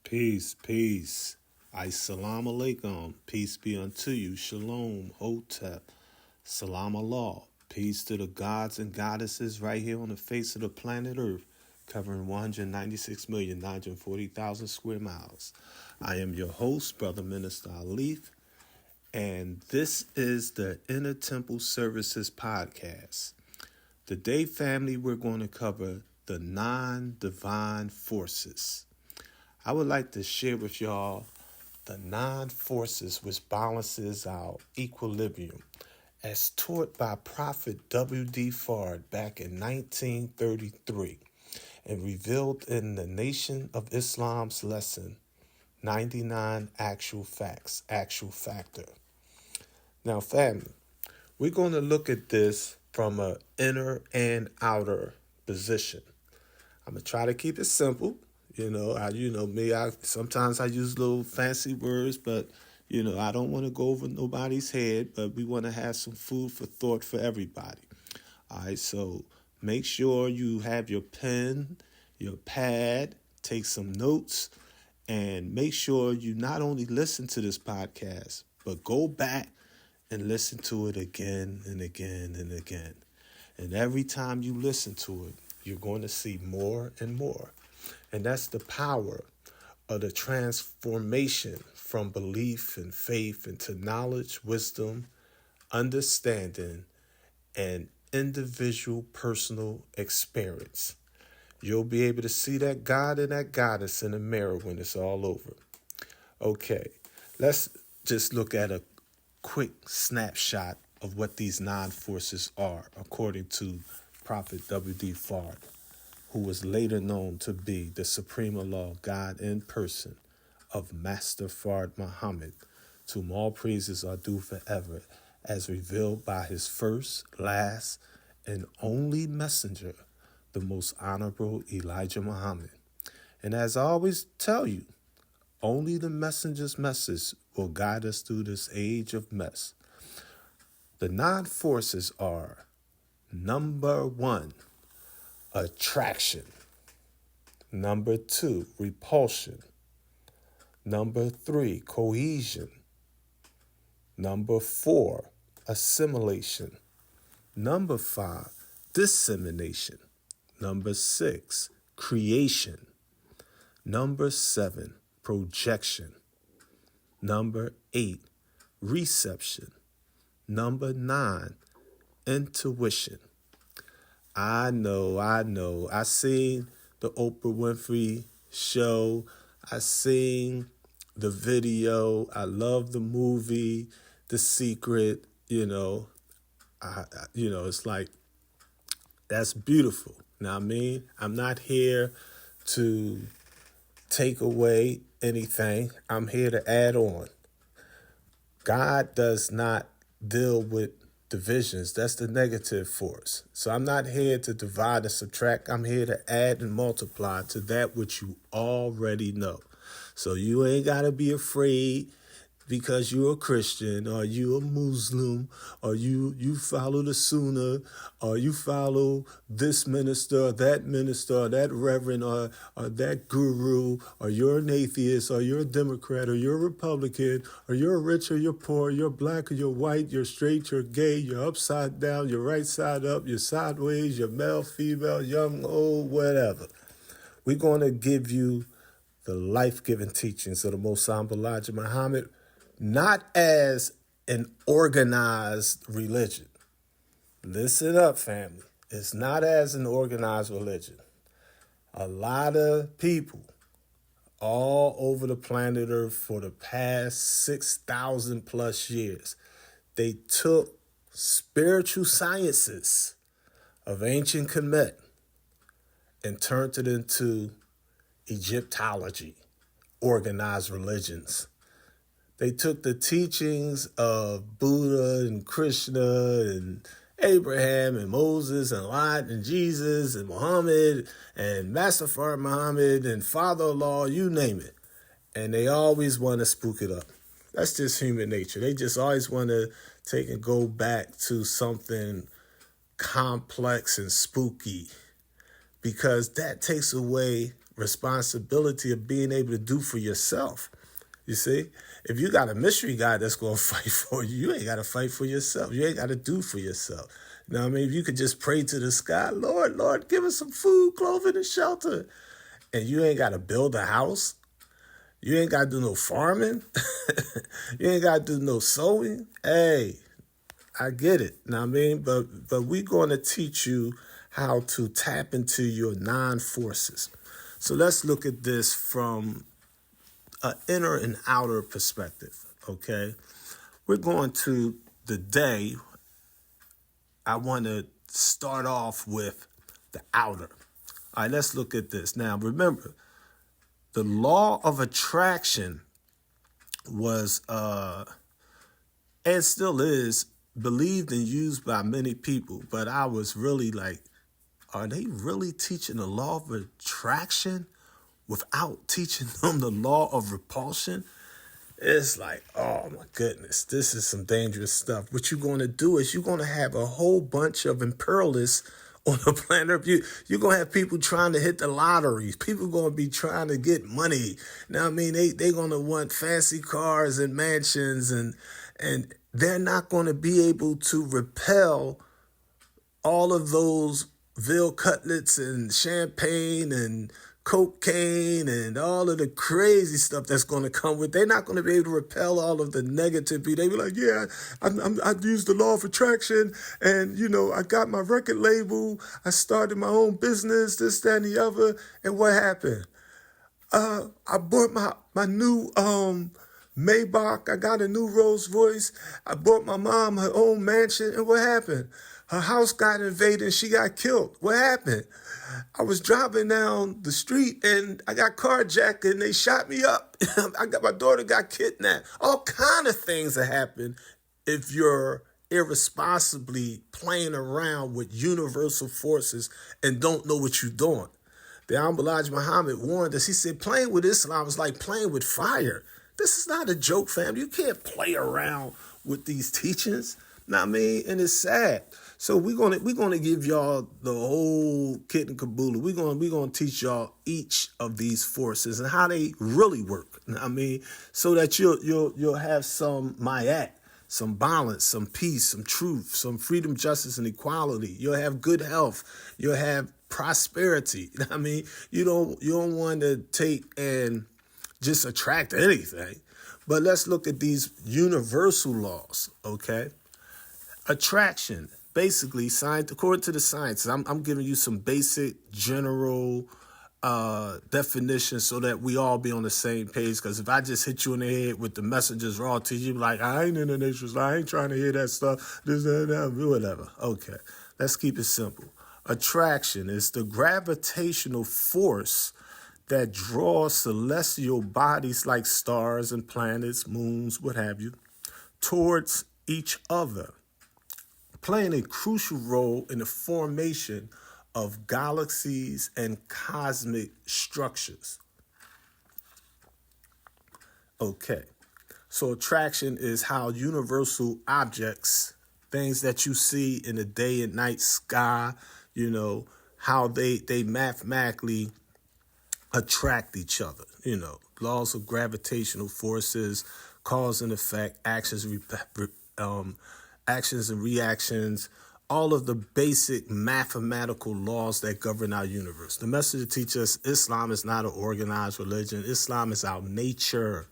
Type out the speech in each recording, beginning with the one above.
Peace, peace. Assalamu alaikum. Peace be unto you. Shalom, Hotep. Salam Allah. Peace to the gods and goddesses right here on the face of the planet Earth, covering 196,940,000 square miles. I am your host, Brother Minister Alif, and this is the Inner Temple Services Podcast. Today, family, we're going to cover the non-divine forces. I would like to share with y'all the non-forces which balances our equilibrium as taught by Prophet W.D. Fard back in 1933 and revealed in the Nation of Islam's lesson, 99 Actual Facts, Actual Factor. Now, family, we're going to look at this from an inner and outer position. I'm going to try to keep it simple. Sometimes I use little fancy words, but, I don't want to go over nobody's head, but we want to have some food for thought for everybody. All right, so make sure you have your pen, your pad, take some notes, and make sure you not only listen to this podcast, but go back and listen to it again and again and again. And every time you listen to it, you're going to see more and more. And that's the power of the transformation from belief and faith into knowledge, wisdom, understanding, and individual personal experience. You'll be able to see that God and that goddess in the mirror when it's all over. Okay, let's just look at a quick snapshot of what these non-forces are, according to Prophet W.D. Fard, who was later known to be the Supreme Allah, God in person, of Master Fard Muhammad, to whom all praises are due forever, as revealed by his first, last, and only messenger, the most honorable Elijah Muhammad. And as I always tell you, only the messenger's message will guide us through this age of mess. The non-forces are, number 1, attraction. Number 2, repulsion. Number 3, cohesion. Number 4, assimilation. Number 5, dissemination. Number 6, creation. Number 7, projection. Number 8, reception. Number 9, intuition. I know. I seen the Oprah Winfrey show. I seen the video. I love the movie, The Secret. It's like, that's beautiful. Now, I'm not here to take away anything. I'm here to add on. God does not deal with divisions. That's the negative force. So I'm not here to divide and subtract. I'm here to add and multiply to that which you already know. So you ain't got to be afraid because you're a Christian or you a Muslim or you follow the Sunnah or you follow this minister or that reverend or that guru, or you're an atheist or you're a Democrat or you're a Republican or you're rich or you're poor, you're black or you're white, you're straight, you're gay, you're upside down, you're right side up, you're sideways, you're male, female, young, old, whatever. We're going to give you the life-giving teachings of the Most Honorable Elijah Muhammad, not as an organized religion. Listen up, family. It's not as an organized religion. A lot of people all over the planet Earth for the past 6,000 plus years, they took spiritual sciences of ancient Kemet and turned it into Egyptology, organized religions. They took the teachings of Buddha and Krishna and Abraham and Moses and Lot and Jesus and Muhammad and Master Fard Muhammad and Father-in-law, you name it. And they always want to spook it up. That's just human nature. They just always want to take and go back to something complex and spooky, because that takes away responsibility of being able to do for yourself. You see, if you got a mystery God that's going to fight for you, you ain't got to fight for yourself. You ain't got to do for yourself. You know what I mean? If you could just pray to the sky, Lord, give us some food, clothing, and shelter. And you ain't got to build a house. You ain't got to do no farming. You ain't got to do no sowing. Hey, I get it. You know what I mean? But we're going to teach you how to tap into your non-forces. So let's look at this from an inner and outer perspective, okay? We're going to the day. I want to start off with the outer. All right, let's look at this. Now, remember, the law of attraction was, and still is, believed and used by many people, but I was really like, are they really teaching the law of attraction without teaching them the law of repulsion? It's like, oh my goodness, this is some dangerous stuff. What you're going to do is you're going to have a whole bunch of imperialists on the planet Earth. You're going to have people trying to hit the lottery. People going to be trying to get money. Now, I mean, they're going to want fancy cars and mansions, and they're not going to be able to repel all of those veal cutlets and champagne and cocaine and all of the crazy stuff that's going to come with. They're not going to be able to repel all of the negativity. They be like, yeah, I used the law of attraction, and I got my record label. I started my own business, this, that, and the other. And what happened? I bought my new Maybach. I got a new Rolls Royce. I bought my mom her own mansion. And what happened? Her house got invaded and she got killed. What happened? I was driving down the street and I got carjacked and they shot me up. My daughter got kidnapped. All kind of things that happen if you're irresponsibly playing around with universal forces and don't know what you're doing. The Elijah Muhammad warned us. He said, playing with Islam is like playing with fire. This is not a joke, fam. You can't play around with these teachings. Know what I mean? And it's sad. So we're gonna give y'all the whole kit and caboodle. We're gonna teach y'all each of these forces and how they really work. Know what I mean, so that you'll have some mayat, some balance, some peace, some truth, some freedom, justice, and equality. You'll have good health. You'll have prosperity. You know what I mean, you don't want to take and just attract anything. But let's look at these universal laws, okay? Attraction, basically, science, according to the science, I'm giving you some basic general definitions so that we all be on the same page. Because if I just hit you in the head with the messages raw to you, like, I ain't in the nature, I ain't trying to hear that stuff, this, that, whatever. Okay, let's keep it simple. Attraction is the gravitational force that draws celestial bodies like stars and planets, moons, what have you, towards each other, playing a crucial role in the formation of galaxies and cosmic structures. Okay, so attraction is how universal objects, things that you see in the day and night sky, how they mathematically attract each other. Laws of gravitational forces, cause and effect, actions and reactions, all of the basic mathematical laws that govern our universe. The message teaches us Islam is not an organized religion. Islam is our nature.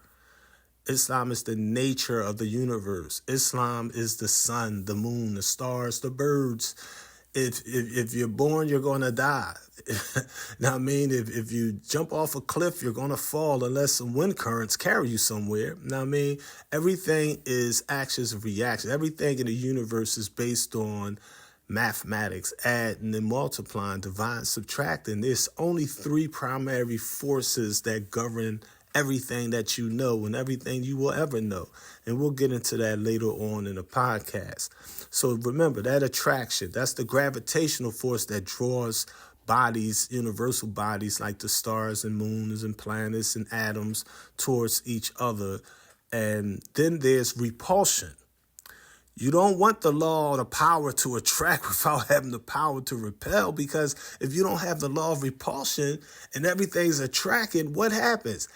Islam is the nature of the universe. Islam is the sun, the moon, the stars, the birds. If you're born, you're going to die. Now, I mean, if you jump off a cliff, you're going to fall unless some wind currents carry you somewhere. Now, I mean, everything is actions and reactions. Everything in the universe is based on mathematics, adding and multiplying, divine subtracting. There's only three primary forces that govern everything that you know and everything you will ever know. And we'll get into that later on in the podcast. So remember, that attraction, that's the gravitational force that draws bodies, universal bodies like the stars and moons and planets and atoms towards each other. And then there's repulsion. You don't want the law or the power to attract without having the power to repel, because if you don't have the law of repulsion and everything's attracted, what happens?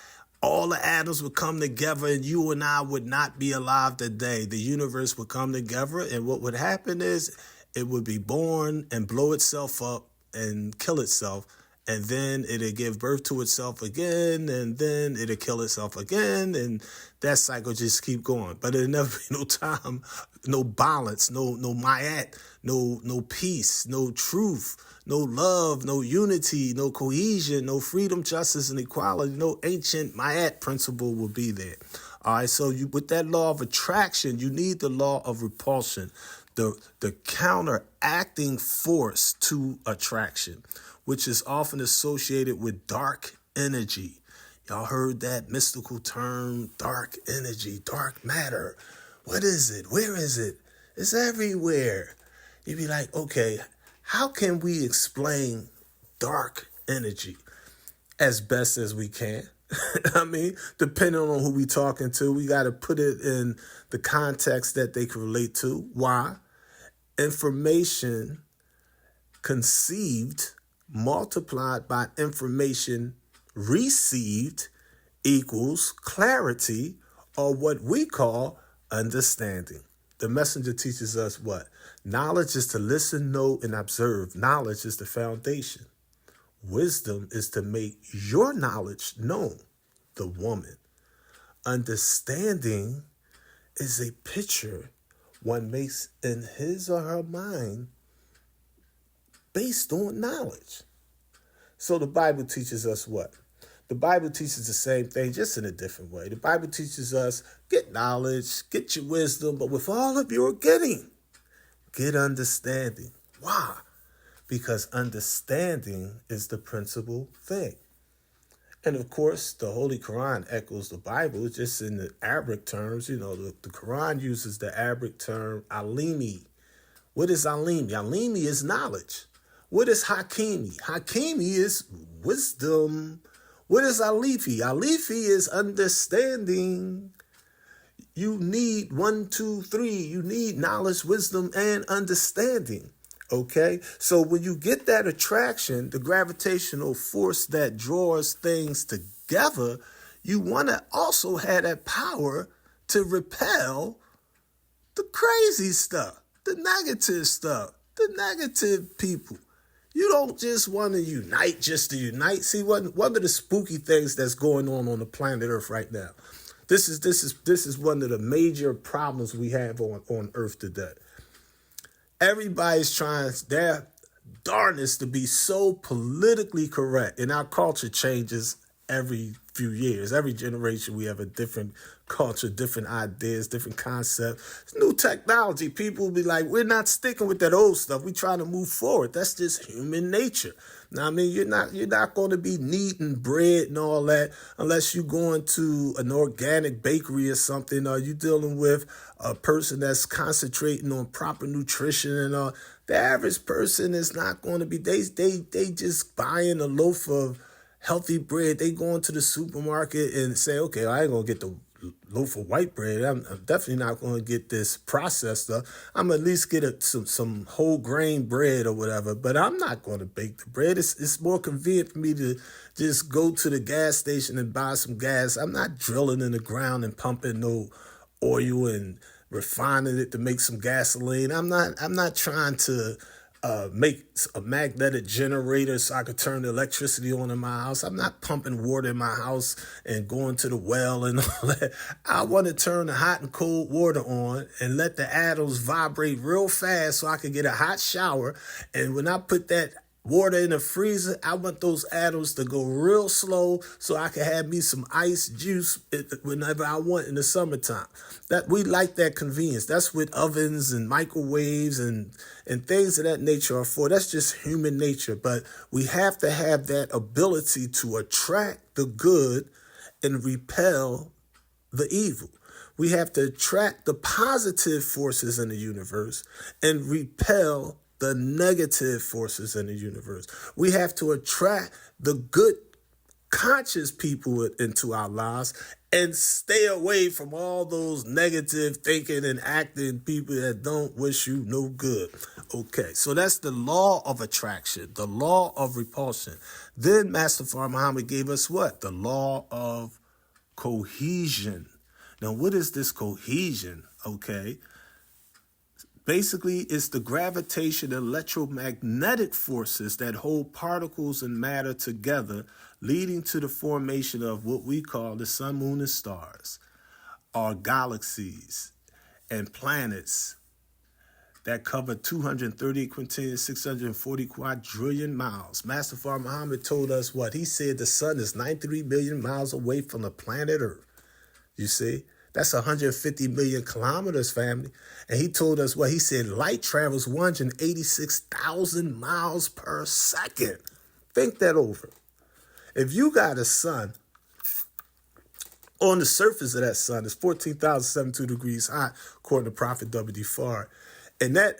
All the atoms would come together and you and I would not be alive today. The universe would come together, and what would happen is it would be born and blow itself up and kill itself. And then it'll give birth to itself again, and then it'll kill itself again, and that cycle just keep going. But it'll never be no time, no balance, no mayat, no peace, no truth, no love, no unity, no cohesion, no freedom, justice, and equality. No ancient mayat principle will be there. All right, so with that law of attraction, you need the law of repulsion, the counteracting force to attraction, which is often associated with dark energy. Y'all heard that mystical term, dark energy, dark matter. What is it? Where is it? It's everywhere. You'd be like, okay, how can we explain dark energy as best as we can? I mean, depending on who we talking to, we got to put it in the context that they can relate to. Why? Information conceived multiplied by information received equals clarity, or what we call understanding. The messenger teaches us what? Knowledge is to listen, know, and observe. Knowledge is the foundation. Wisdom is to make your knowledge known, the woman. Understanding is a picture one makes in his or her mind based on knowledge. So the Bible teaches us what? The Bible teaches the same thing, just in a different way. The Bible teaches us, get knowledge, get your wisdom, but with all of your getting, get understanding. Why? Because understanding is the principal thing. And of course, the Holy Quran echoes the Bible, just in the Arabic terms. You know, the Quran uses the Arabic term alimi. What is alimi? Alimi is knowledge. What is hakimi? Hakimi is wisdom. What is alifi? Alifi is understanding. You need 1, 2, 3. You need knowledge, wisdom, and understanding. Okay? So when you get that attraction, the gravitational force that draws things together, you want to also have that power to repel the crazy stuff, the negative stuff, the negative people. You don't just want to unite just to unite. See, one of the spooky things that's going on the planet Earth right now. This is one of the major problems we have on Earth today. Everybody's trying their darnest to be so politically correct, and our culture changes every few years. Every generation we have a different culture, different ideas, different concepts. It's new technology. People will be like, we're not sticking with that old stuff. We're trying to move forward. That's just human nature. Now, I mean, you're not going to be kneading bread and all that unless you're going to an organic bakery or something, or you dealing with a person that's concentrating on proper nutrition and all. The average person is not going to be, they just buying a loaf of healthy bread. They go into the supermarket and say, okay, I ain't going to get the loaf of white bread. I'm definitely not going to get this processed stuff. I'm going to at least get some whole grain bread or whatever, but I'm not going to bake the bread. It's more convenient for me to just go to the gas station and buy some gas. I'm not drilling in the ground and pumping no oil and refining it to make some gasoline. I'm not trying to make a magnetic generator so I could turn the electricity on in my house. I'm not pumping water in my house and going to the well and all that. I want to turn the hot and cold water on and let the atoms vibrate real fast so I can get a hot shower. And when I put that water in the freezer, I want those atoms to go real slow so I can have me some ice juice whenever I want in the summertime. That we like that convenience. That's what ovens and microwaves and things of that nature are for. That's just human nature. But we have to have that ability to attract the good and repel the evil. We have to attract the positive forces in the universe and repel the negative forces in the universe. We have to attract the good conscious people into our lives and stay away from all those negative thinking and acting people that don't wish you no good. Okay, so that's the law of attraction, the law of repulsion. Then Master Farah Muhammad gave us what? The law of cohesion. Now, what is this cohesion? Okay, basically, it's the gravitation electromagnetic forces that hold particles and matter together, leading to the formation of what we call the sun, moon, and stars, or galaxies and planets that cover 238 quintillion, 640 quadrillion miles. Master Farah Muhammad told us what? He said the sun is 93 million miles away from the planet Earth. You see? That's 150 million kilometers, family. And he told us what? He said light travels 186,000 miles per second. Think that over. If you got a sun, on the surface of that sun is 14,072 degrees hot, according to Prophet W.D. Farr. And that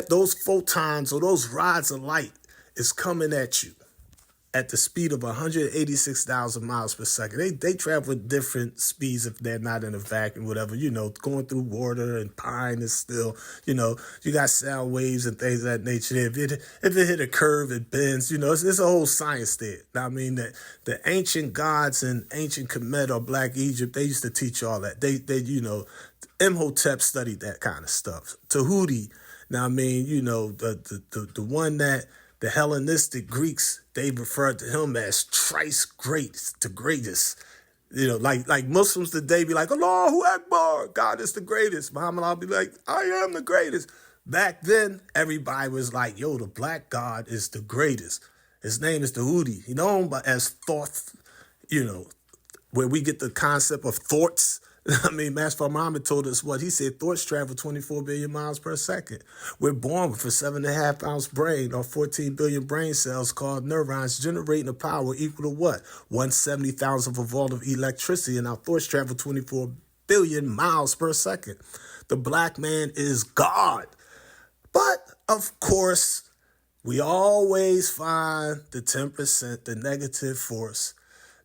those photons or those rods of light is coming at you at the speed of 186,000 miles per second. They travel at different speeds if they're not in a vacuum, whatever, going through water and pine is still, you got sound waves and things of that nature. If it hit a curve, it bends, it's a whole science there. I mean, the ancient gods in ancient Kemet or Black Egypt, they used to teach all that. They Imhotep studied that kind of stuff. Tahuti, now I mean, the one that the Hellenistic Greeks, they referred to him as thrice great, the greatest. Like Muslims today be like, Allahu Akbar, God is the greatest. Muhammad will be like, I am the greatest. Back then, everybody was like, yo, the black God is the greatest. His name is Tahuti. He known as Thoth, where we get the concept of thoughts. I mean, Master Muhammad told us what? He said thoughts travel 24 billion miles per second. We're born with a 7.5 ounce brain or 14 billion brain cells called neurons generating a power equal to what? 1/70,000th of a volt of electricity, and our thoughts travel 24 billion miles per second. The black man is God. But, of course, we always find the 10%, the negative force.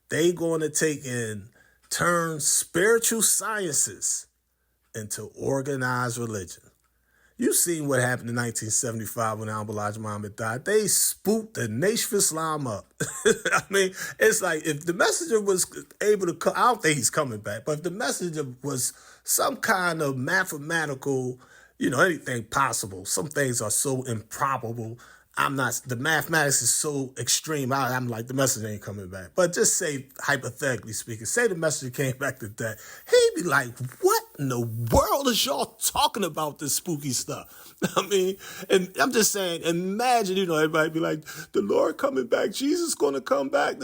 They going to take in turn spiritual sciences into organized religion. You seen what happened in 1975 when Elijah Muhammad died. They spooked the Nation of Islam up. I mean, it's like if the messenger was able to come, I don't think he's coming back, but if the messenger was some kind of mathematical, anything possible, some things are so improbable. The mathematics is so extreme. I'm like, the messenger ain't coming back. But just say, hypothetically speaking, say the messenger came back today. He'd be like, what in the world is y'all talking about this spooky stuff? I mean, and I'm just saying, imagine, everybody be like, the Lord coming back, Jesus going to come back.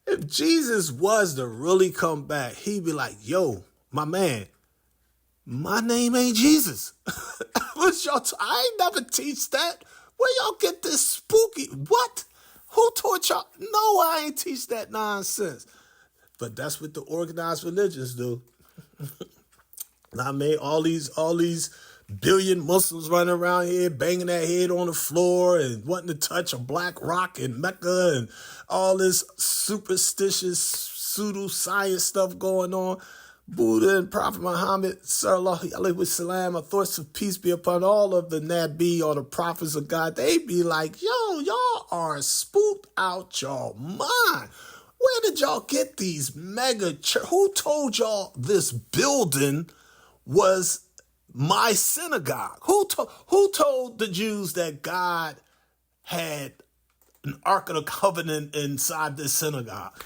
If Jesus was to really come back, he'd be like, yo, my man, my name ain't Jesus. What y'all I ain't never teach that. Where y'all get this spooky? What? Who taught y'all? No, I ain't teach that nonsense. But that's what the organized religions do. I mean, all these billion Muslims running around here banging their head on the floor and wanting to touch a black rock in Mecca and all this superstitious pseudoscience stuff going on. Buddha and Prophet Muhammad, sallallahu alaihi wasallam, thoughts of peace be upon all of the Nabi or the prophets of God. They be like, yo, y'all are spooked out your mind. Where did y'all get these mega church? Who told y'all this building was my synagogue? Who told the Jews that God had an Ark of the Covenant inside this synagogue?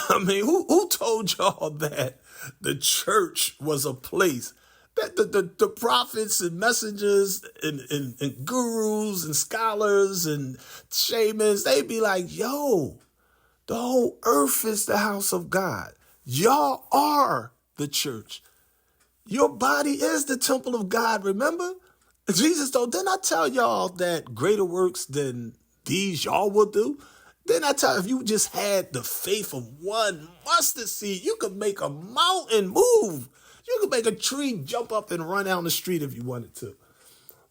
I mean, who told y'all that the church was a place that the prophets and messengers and gurus and scholars and shamans, they be like, yo, the whole earth is the house of God. Y'all are the church. Your body is the temple of God, remember? Jesus told, didn't I tell y'all that greater works than these y'all will do? Then I tell you, if you just had the faith of one mustard seed, you could make a mountain move. You could make a tree jump up and run down the street if you wanted to.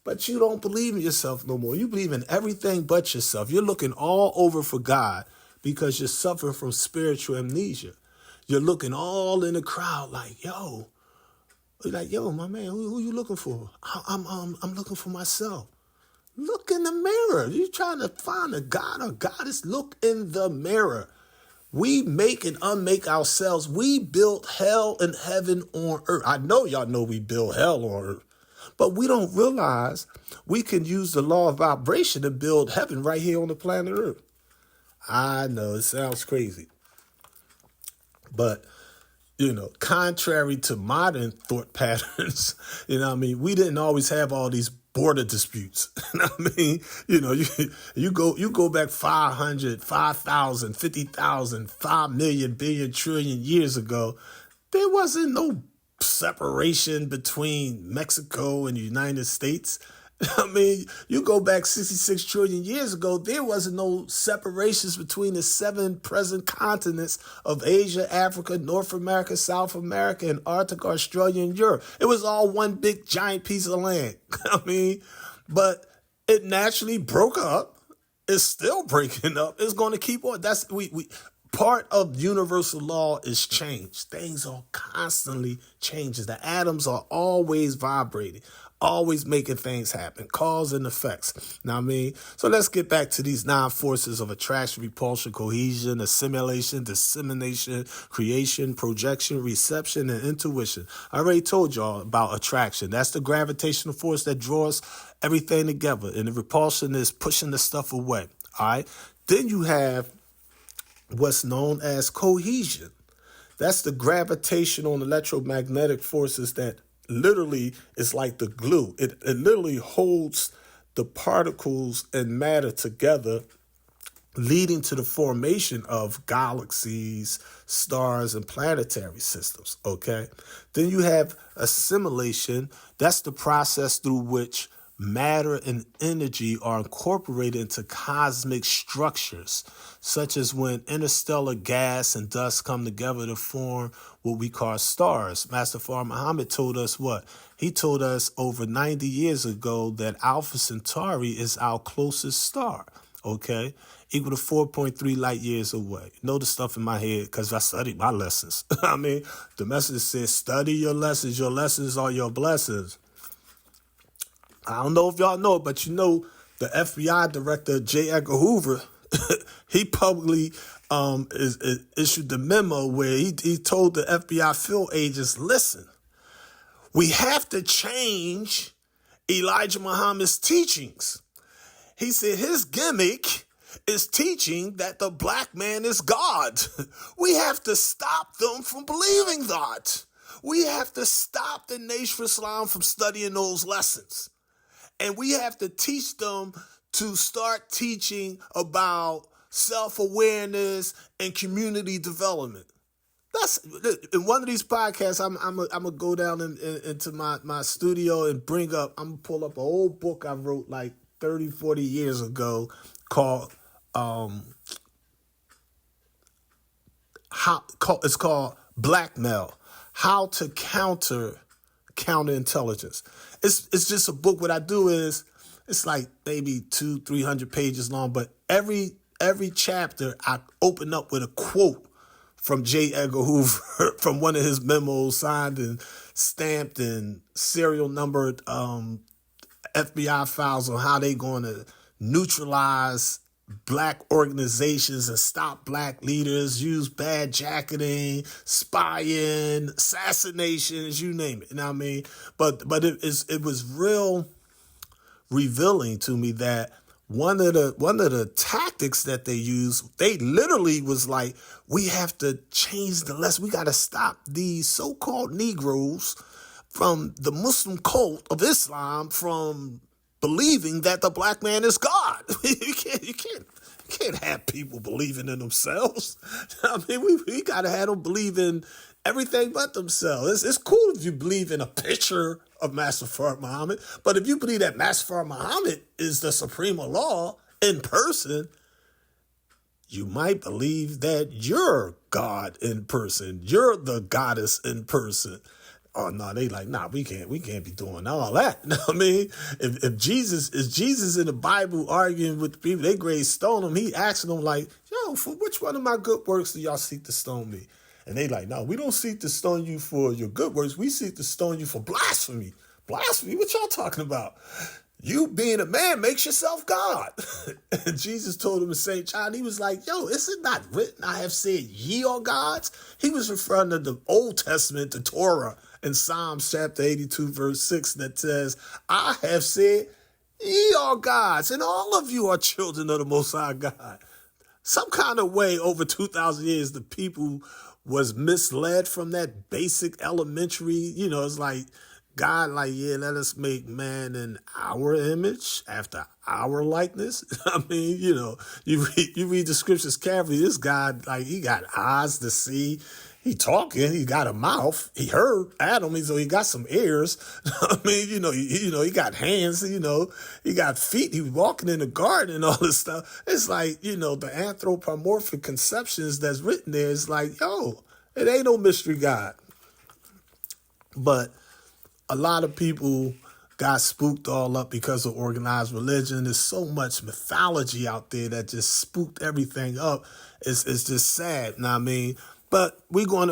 But you don't believe in yourself no more. You believe in everything but yourself. You're looking all over for God. because you're suffering from spiritual amnesia. You're looking all in the crowd like, yo, my man, who you looking for? I'm looking for myself. Look in the mirror. You trying to find a God or goddess? Look in the mirror. We make and unmake ourselves. We built hell and heaven on earth. I know y'all know we build hell on earth, but we don't realize we can use the law of vibration to build heaven right here on the planet Earth. I know it sounds crazy, but contrary to modern thought patterns, we didn't always have all these border disputes. You go back 500, 5,000, 50,000, 5 million, billion, trillion years ago. There wasn't no separation between Mexico and the United States. You go back 66 trillion years ago, there wasn't no separations between the 7 present continents of Asia, Africa, North America, South America, Antarctica, Australia, and Europe. It was all one big giant piece of land. But it naturally broke up. It's still breaking up. It's going to keep on. That's part of universal law is change. Things are constantly changing. The atoms are always vibrating, always making things happen, cause and effects. So let's get back to these 9 forces of attraction, repulsion, cohesion, assimilation, dissemination, creation, projection, reception, and intuition. I already told y'all about attraction. That's the gravitational force that draws everything together. And the repulsion is pushing the stuff away. All right. Then you have what's known as cohesion. That's the gravitational and electromagnetic forces that literally is like the glue. It literally holds the particles and matter together, leading to the formation of galaxies, stars, and planetary systems. Okay. Then you have assimilation. That's the process through which matter and energy are incorporated into cosmic structures, such as when interstellar gas and dust come together to form what we call stars. Master Fard Muhammad told us what? He told us over 90 years ago that Alpha Centauri is our closest star, okay? Equal to 4.3 light years away. Know the stuff in my head because I studied my lessons. The message says, study your lessons. Your lessons are your blessings. I don't know if y'all know, but the FBI director, J. Edgar Hoover, he publicly issued the memo where he told the FBI field agents, listen, we have to change Elijah Muhammad's teachings. He said his gimmick is teaching that the black man is God. We have to stop them from believing that. We have to stop the Nation of Islam from studying those lessons. And we have to teach them to start teaching about self-awareness and community development. That's in one of these podcasts. I'm gonna go down into my studio and I'm gonna pull up an old book I wrote like 30, 40 years ago called it's called Blackmail: How to Counter Counterintelligence. It's just a book. What I do is it's like maybe 200-300 pages long, but every chapter I open up with a quote from J. Edgar Hoover from one of his memos, signed and stamped and serial numbered FBI files on how they going to neutralize black organizations and stop black leaders, use bad jacketing, spying, assassinations, you name it. You know what I mean? But it was real revealing to me that one of the tactics that they used, they literally was like, we have to change the lesson. We got to stop these so-called Negroes from the Muslim cult of Islam from believing that the black man is God. You can't have people believing in themselves. We gotta have them believe in everything but themselves. It's cool if you believe in a picture of Master Fard Muhammad, but if you believe that Master Fard Muhammad is the supreme law in person, you might believe that you're God in person. You're the goddess in person. Oh no, they like, nah, we can't be doing all that. You know what I mean? If Jesus in the Bible arguing with the people, they grade stone him, he asking them like, yo, yo, for which one of my good works do y'all seek to stone me? And they like, no, we don't seek to stone you for your good works. We seek to stone you for blasphemy. Blasphemy? What y'all talking about? You being a man makes yourself God. And Jesus told him in St. John, he was like, yo, is it not written, I have said ye are gods? He was referring to the Old Testament, the Torah, in Psalms chapter 82, verse 6, that says, I have said ye are gods, and all of you are children of the Most High God. Some kind of way over 2,000 years, the people was misled from that basic elementary, it's like, God, like, yeah, let us make man in our image, after our likeness. I mean, you read the scriptures carefully. This God, like, he got eyes to see. He talking. He got a mouth. He heard Adam, so he got some ears. I mean, he got hands. He got feet. He was walking in the garden and all this stuff. It's like, the anthropomorphic conceptions that's written there. It's like, yo, it ain't no mystery God, but a lot of people got spooked all up because of organized religion. There's so much mythology out there that just spooked everything up. It's just sad, know what I mean? But we're going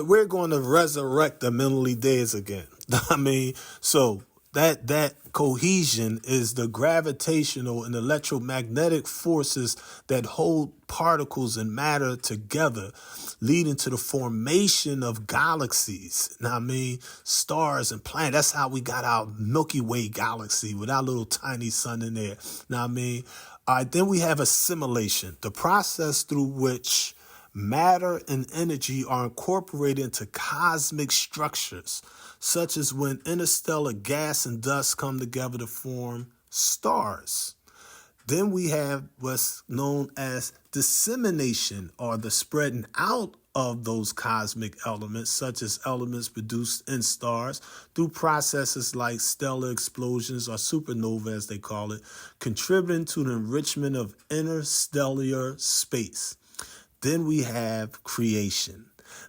to resurrect the mentally dead again. I mean, so that cohesion is the gravitational and electromagnetic forces that hold particles and matter together, leading to the formation of galaxies. Now, I mean, stars and planets. That's how we got our Milky Way galaxy with our little tiny sun in there. Now, I mean, all right, then we have assimilation, the process through which matter and energy are incorporated into cosmic structures, such as when interstellar gas and dust come together to form stars. Then we have what's known as dissemination, or the spreading out of those cosmic elements, such as elements produced in stars through processes like stellar explosions, or supernova as they call it, contributing to the enrichment of interstellar space. Then we have creation,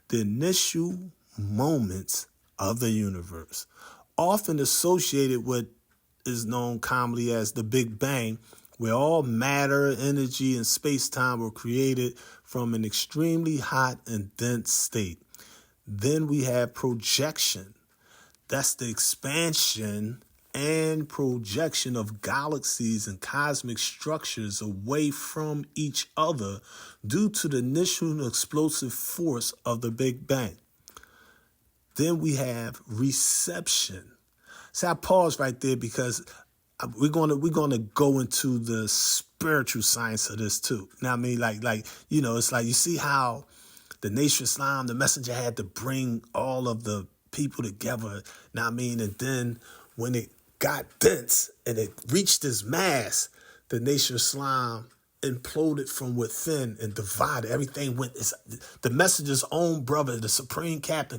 the initial moments of the universe, often associated with is known commonly as the Big Bang, where all matter, energy, and space-time were created from an extremely hot and dense state. Then we have projection. That's the expansion and projection of galaxies and cosmic structures away from each other due to the initial explosive force of the Big Bang. Then we have reception. So I pause right there because we're gonna go into the spiritual science of this too. Now I mean, it's like you see how the Nation of Islam, the messenger had to bring all of the people together. Now I mean, and then when it got dense and it reached its mass, the Nation of Islam imploded from within and divided. Everything went. The messenger's own brother, the supreme captain,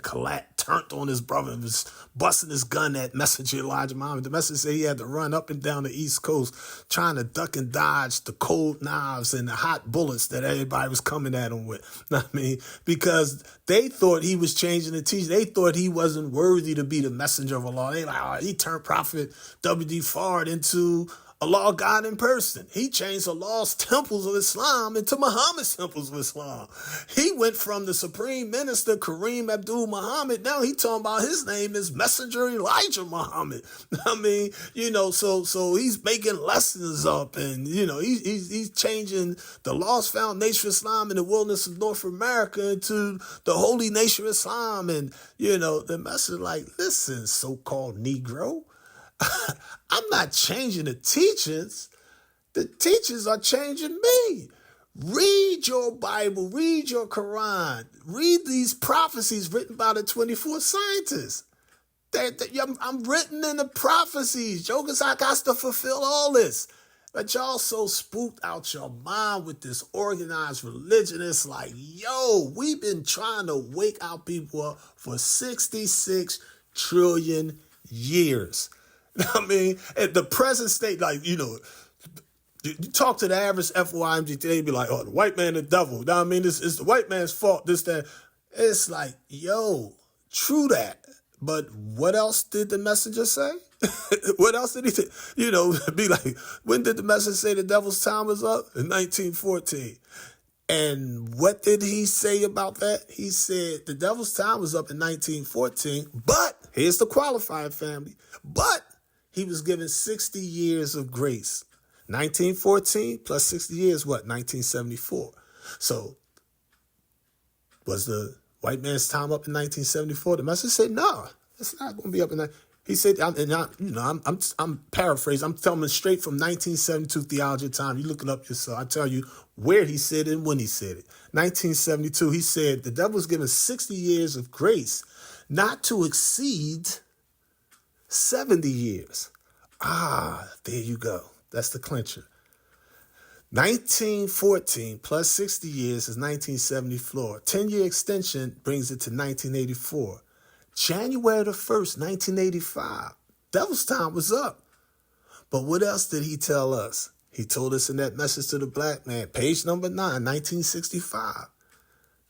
turned on his brother and was busting his gun at Messenger Elijah Muhammad. The messenger said he had to run up and down the East Coast trying to duck and dodge the cold knives and the hot bullets that everybody was coming at him with. I mean, because they thought he was changing the teaching. They thought he wasn't worthy to be the messenger of Allah. They like, oh, he turned Prophet W.D. Fard into Allah God in person. He changed Allah's temples of Islam into Muhammad's temples of Islam. He went from the Supreme Minister Kareem Abdul Muhammad. Now he talking about his name is Messenger Elijah Muhammad. I mean, so he's making lessons up, and he's changing the lost foundation of Islam in the wilderness of North America into the holy nation of Islam. And the messenger like, listen, so-called Negro, I'm not changing the teachings. The teachers are changing me. Read your Bible. Read your Quran. Read these prophecies written by the 24 scientists. I'm written in the prophecies. Jokers, I got to fulfill all this. But y'all so spooked out your mind with this organized religion. It's like, yo, we've been trying to wake our people up for 66 trillion years. I mean, at the present state, you talk to the average FOIMG, they be like, oh, the white man, the devil. Now, I mean, it's the white man's fault, this, that. It's like, yo, true that. But what else did the messenger say? What else did he say? Be like, when did the messenger say the devil's time was up? In 1914. And what did he say about that? He said the devil's time was up in 1914, but here's the qualifier, family. But he was given 60 years of grace. 1914 plus 60 years, what? 1974. So was the white man's time up in 1974? The message said, no, it's not going to be up in that. He said, I'm paraphrasing. I'm telling it straight from 1972 theology time. You look it up yourself. I tell you where he said it and when he said it. 1972, he said, the devil was given 60 years of grace, not to exceed 70 years. There you go. That's the clincher. 1914 plus 60 years is 1974. 10-year extension brings it to 1984. January the 1st, 1985. Devil's time was up. But what else did he tell us? He told us in that message to the black man, page number 9, 1965.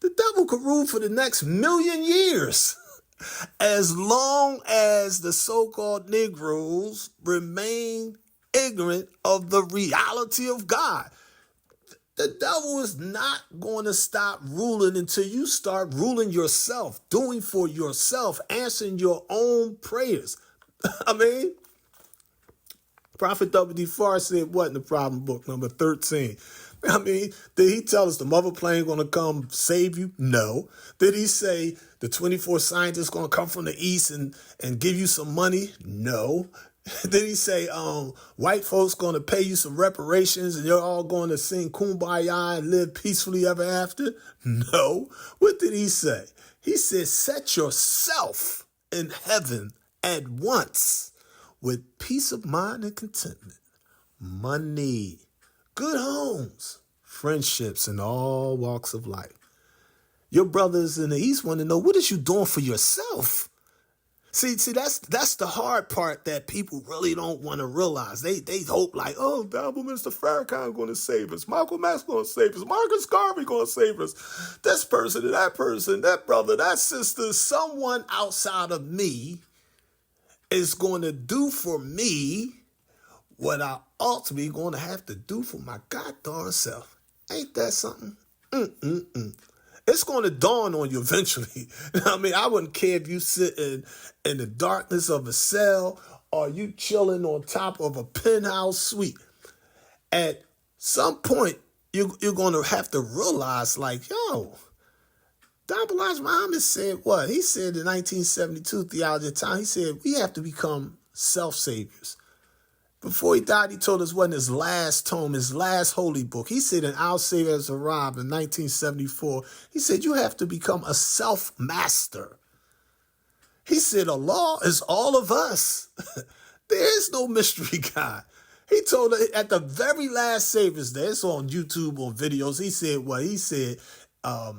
The devil could rule for the next 1,000,000 years as long as the so-called Negroes remain ignorant of the reality of God. The devil is not going to stop ruling until you start ruling yourself, doing for yourself, answering your own prayers. I mean, Prophet W.D. Farr said what in the Problem Book, number 13? I mean, did he tell us the mother plane going to come save you? No. Did he say the 24 scientists going to come from the east and give you some money? No. Did he say white folks going to pay you some reparations and you're all going to sing Kumbaya and live peacefully ever after? No. What did he say? He said, set yourself in heaven at once with peace of mind and contentment, money, good homes, friendships in all walks of life. Your brothers in the East want to know, what is you doing for yourself? See, that's the hard part that people really don't want to realize. They hope like, oh, Bible Mr. Farrakhan going to save us. Malcolm X going to save us. Marcus Garvey going to save us. This person, that brother, that sister, someone outside of me is going to do for me what I ultimately going to have to do for my goddamn self. Ain't that something? It's going to dawn on you eventually. I mean, I wouldn't care if you sit in the darkness of a cell or you chilling on top of a penthouse suite. At some point, you're going to have to realize, like, yo, Dr. Elijah Muhammad said what? He said in 1972, Theology of Time, he said, we have to become self-saviors. Before he died, he told us what in his last tome, his last holy book. He said in Our Savior Has Arrived in 1974, he said, you have to become a self-master. He said, Allah is all of us. There is no mystery God. He told us at the very last Savior's Day, it's on YouTube, on videos, he said what? He said,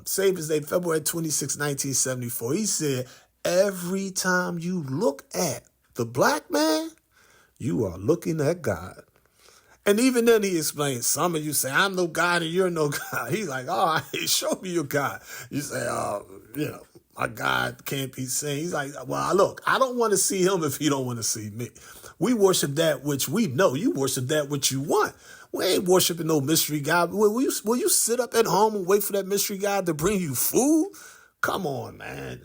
Savior's Day, February 26, 1974. He said, every time you look at the black man, you are looking at God. And even then he explains, some of you say, I'm no God and you're no God. He's like, all right, show me your God. You say, my God can't be seen. He's like, well, look, I don't want to see him if he don't want to see me. We worship that which we know. You worship that which you want. We ain't worshiping no mystery God. Will you sit up at home and wait for that mystery God to bring you food? Come on, man.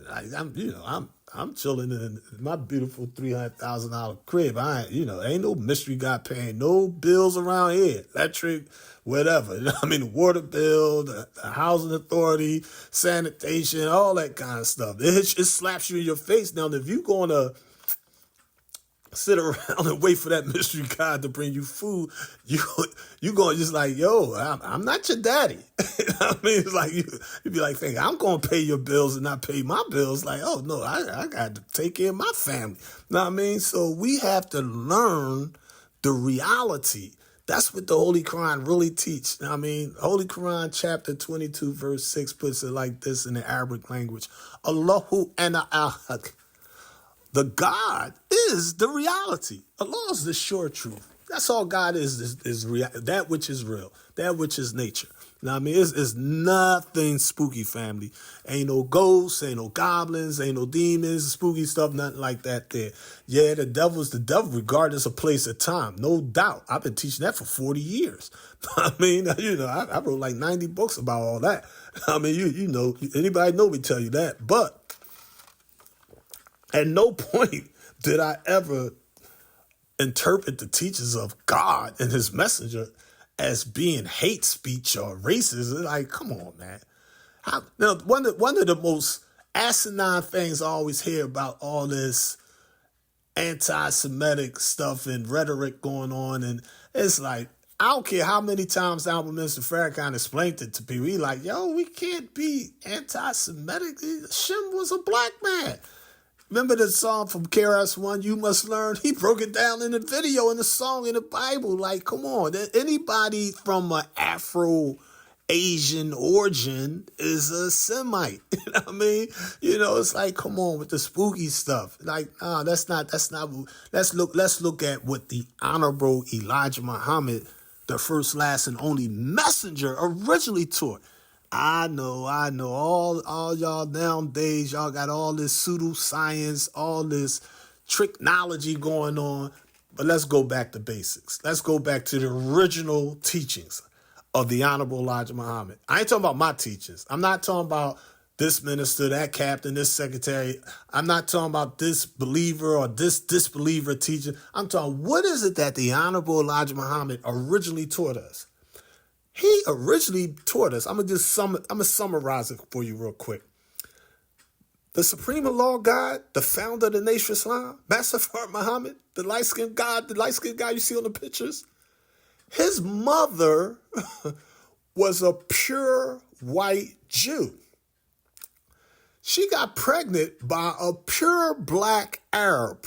I'm chilling in my beautiful $300,000 crib. Ain't no mystery God paying no bills around here. Electric, whatever. The water bill, the housing authority, sanitation, all that kind of stuff. It slaps you in your face. Now, if you're going to sit around and wait for that mystery God to bring you food, you going just like, yo, I'm not your daddy. It's like you'd be like, think I'm going to pay your bills and not pay my bills. Like, oh no, I got to take care of my family. Know what I mean? So we have to learn the reality. That's what the Holy Quran really teach. Holy Quran chapter 22 verse 6 puts it like this in the Arabic language. Allahu ana ahad. The God is the reality. Allah is the sure truth. That's all God is that which is real, that which is nature. You know what I mean? It's nothing spooky, family. Ain't no ghosts, ain't no goblins, ain't no demons, spooky stuff, nothing like that there. Yeah, the devil's the devil regardless of place or time, no doubt. I've been teaching that for 40 years. I mean, I wrote like 90 books about all that. I mean, you know, anybody know me tell you that. But at no point did I ever interpret the teachings of God and his messenger as being hate speech or racist. Like, come on, man. Now, one of the most asinine things I always hear about all this anti-Semitic stuff and rhetoric going on, and it's like, I don't care how many times Albert Minister Farrakhan explained it to people. He like, yo, we can't be anti-Semitic. Shem was a black man. Remember the song from KRS-One, You Must Learn? He broke it down in the video, in the song, in the Bible. Like, come on. Anybody from an Afro-Asian origin is a Semite. You know what I mean? You know, it's like, come on with the spooky stuff. Like, let's look at what the Honorable Elijah Muhammad, the first, last, and only messenger, originally taught. I know. All y'all nowadays, y'all got all this pseudoscience, all this tricknology going on. But let's go back to basics. Let's go back to the original teachings of the Honorable Elijah Muhammad. I ain't talking about my teachings. I'm not talking about this minister, that captain, this secretary. I'm not talking about this believer or this disbeliever teaching. I'm talking, what is it that the Honorable Elijah Muhammad originally taught us? He originally taught us. I'm gonna summarize it for you real quick. The Supreme Law God, the founder of the Nation of Islam, Master Fard Muhammad, the light-skinned guy you see on the pictures, his mother was a pure white Jew. She got pregnant by a pure black Arab.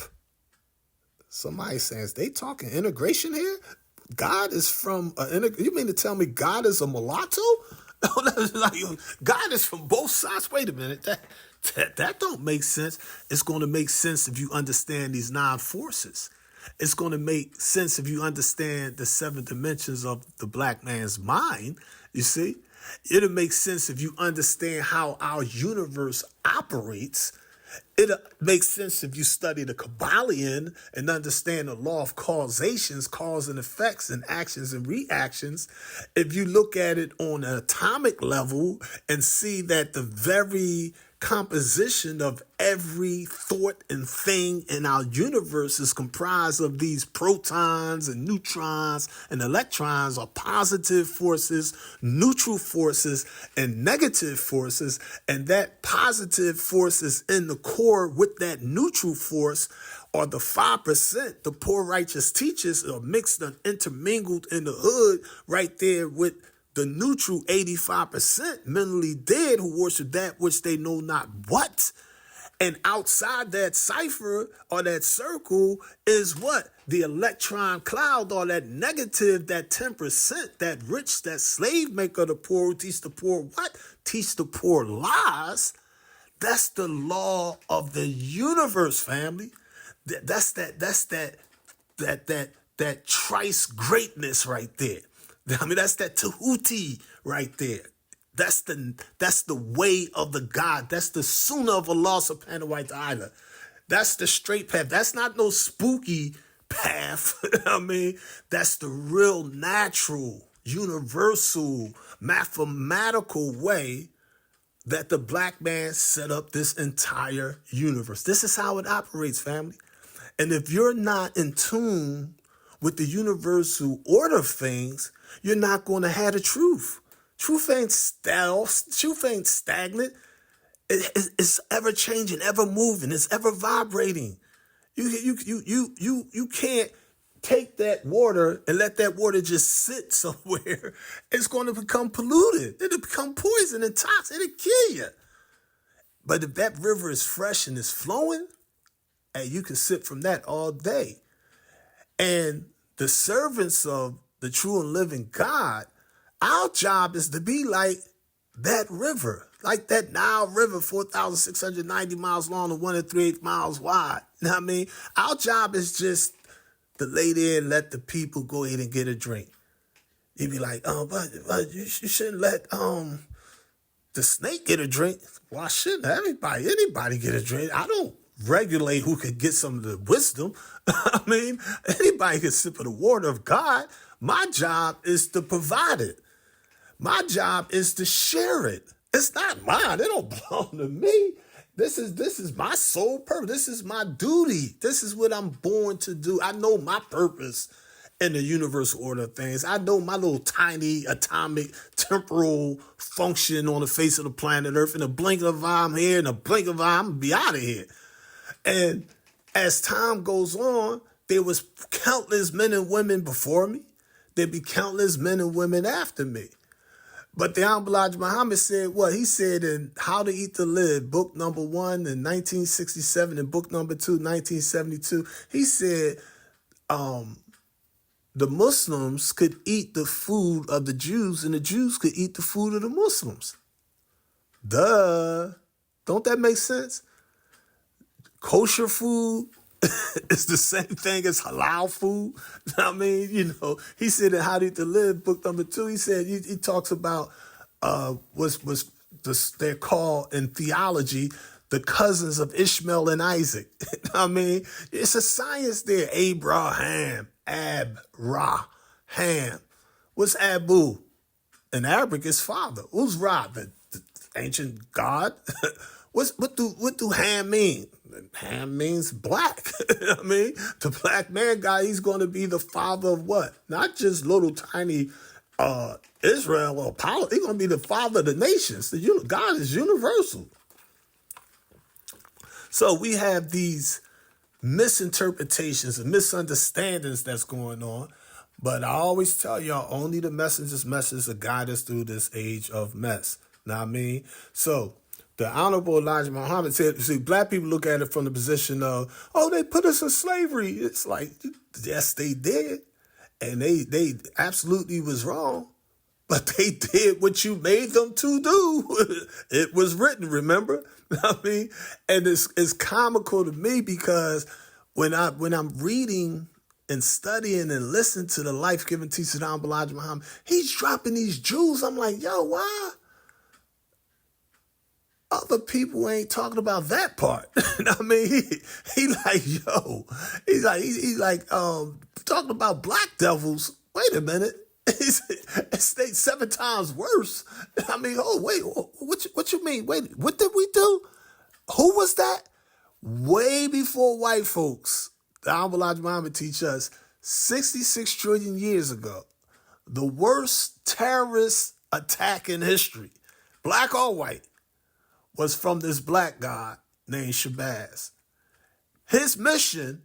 Somebody says, they talking integration here? God is from, you mean to tell me God is a mulatto? God is from both sides. Wait a minute, that don't make sense. It's going to make sense if you understand these 9 forces. It's going to make sense if you understand the 7 dimensions of the black man's mind, you see? It'll make sense if you understand how our universe operates. It makes sense if you study the Kabbalion and understand the law of causations, cause and effects, and actions and reactions. If you look at it on an atomic level and see that the very composition of every thought and thing in our universe is comprised of these protons and neutrons and electrons, are positive forces, neutral forces, and negative forces. And that positive force is in the core with that neutral force, or the 5%, the poor righteous teachers, are mixed and intermingled in the hood right there with the neutral 85% mentally dead who worship that which they know not what. And outside that cipher or that circle is what? The electron cloud, or that negative, that 10%, that rich, that slave maker, the poor who teach the poor what? Teach the poor lies. That's the law of the universe, family. That's that trice greatness right there. I mean, that's that Tahuti right there. That's the way of the God. That's the Sunnah of Allah subhanahu wa ta'ala. That's the straight path. That's not no spooky path. I mean, that's the real natural, universal, mathematical way that the black man set up this entire universe. This is how it operates, family. And if you're not in tune with the universal order of things, you're not going to have the truth. Truth ain't truth ain't stagnant. It's ever changing, ever moving. It's ever vibrating. You can't take that water and let that water just sit somewhere. It's going to become polluted. It'll become poison and toxic. It'll kill you. But if that river is fresh and is flowing, hey, you can sip from that all day. And the servants of the true and living God, our job is to be like that river, like that Nile River, 4,690 miles long and 1 3/8 miles wide. You know what I mean? Our job is just to lay there and let the people go ahead and get a drink. You'd be like, but you shouldn't let the snake get a drink. Why shouldn't anybody get a drink? I don't regulate who could get some of the wisdom. I mean, anybody can sip of the water of God. My job is to provide it. My job is to share it. It's not mine. It don't belong to me. This is my sole purpose. This is my duty. This is what I'm born to do. I know my purpose in the universal order of things. I know my little tiny atomic temporal function on the face of the planet Earth. In a blink of an eye, I'm here. In a blink of an eye, I'm going to be out of here. And as time goes on, there was countless men and women before me. There'd be countless men and women after me. But the Honorable Elijah Muhammad said what? He said in How to Eat to Live, book number 1 in 1967 and book number 2, 1972. He said the Muslims could eat the food of the Jews and the Jews could eat the food of the Muslims. Duh. Don't that make sense? Kosher food is the same thing as halal food. I mean, he said in How to Eat to Live, book number 2, he said, he talks about they're called in theology the cousins of Ishmael and Isaac. I mean, it's a science there. Abraham, Ham. What's Abu? In Arabic, it's father. Who's Ra? The ancient god. What do Ham mean? Ham means black. I mean, the black man guy, he's going to be the father of what? Not just little tiny Israel or Apollo. He's going to be the father of the nations. God is universal. So we have these misinterpretations and misunderstandings that's going on. But I always tell y'all, only the messenger's message will guide us through this age of mess. Know what I mean? So the Honorable Elijah Muhammad said, see, black people look at it from the position of, oh, they put us in slavery. It's like, yes, they did. And they absolutely was wrong. But they did what you made them to do. It was written, remember? I mean, and it's comical to me because when I'm reading and studying and listening to the life-giving teachers of Honorable Elijah Muhammad, he's dropping these jewels. I'm like, yo, why? Other people ain't talking about that part. I mean, he like, yo, he's like, talking about black devils. Wait a minute. It's 7 times worse. I mean, oh, wait, what you mean? Wait, what did we do? Who was that? Way before white folks, the Honorable Elijah Muhammad teach us 66 trillion years ago, the worst terrorist attack in history, black or white, was from this black god named Shabazz. His mission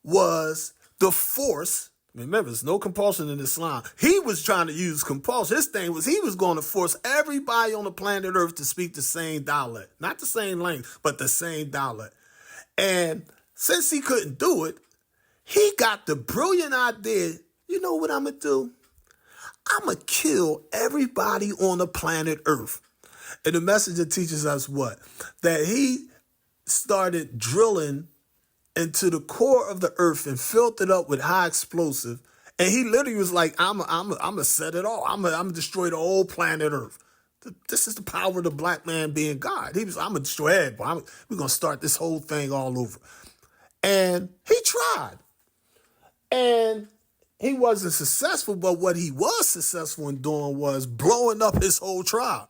was the force. Remember, there's no compulsion in Islam. He was trying to use compulsion. His thing was he was going to force everybody on the planet Earth to speak the same dialect. Not the same language, but the same dialect. And since he couldn't do it, he got the brilliant idea, you know what I'm going to do? I'm going to kill everybody on the planet Earth. And the messenger teaches us what? That he started drilling into the core of the earth and filled it up with high explosive. And he literally was like, I'm gonna set it all. I'm gonna destroy the whole planet Earth. This is the power of the black man being God. He was, I'm gonna destroy everybody. We're gonna start this whole thing all over. And he tried. And he wasn't successful, but what he was successful in doing was blowing up his whole tribe.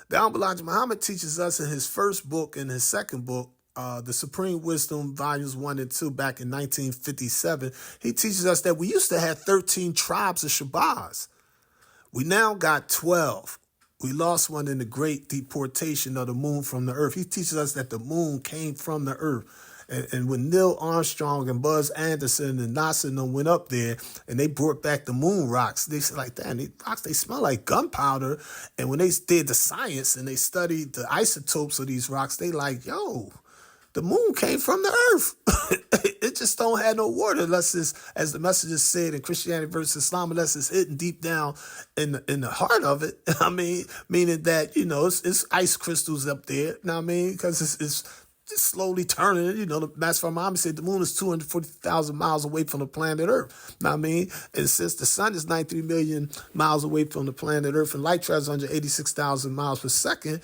The Honorable Elijah Muhammad teaches us in his first book and his second book, The Supreme Wisdom, Volumes 1 and 2, back in 1957, he teaches us that we used to have 13 tribes of Shabazz. We now got 12. We lost one in the great deportation of the moon from the earth. He teaches us that the moon came from the earth. And when Neil Armstrong and Buzz Anderson and NASA and them went up there and they brought back the moon rocks, they said like, damn, these rocks, they smell like gunpowder. And when they did the science and they studied the isotopes of these rocks, they like, yo, the moon came from the earth. It just don't have no water unless it's, as the message said in Christianity versus Islam, unless it's hidden deep down in the heart of it. I mean, meaning that, it's ice crystals up there. You know what I mean? Because it's just slowly turning. The Master Muhammad said the moon is 240,000 miles away from the planet Earth. Know what I mean? And since the sun is 93 million miles away from the planet Earth and light travels 186,000 miles per second,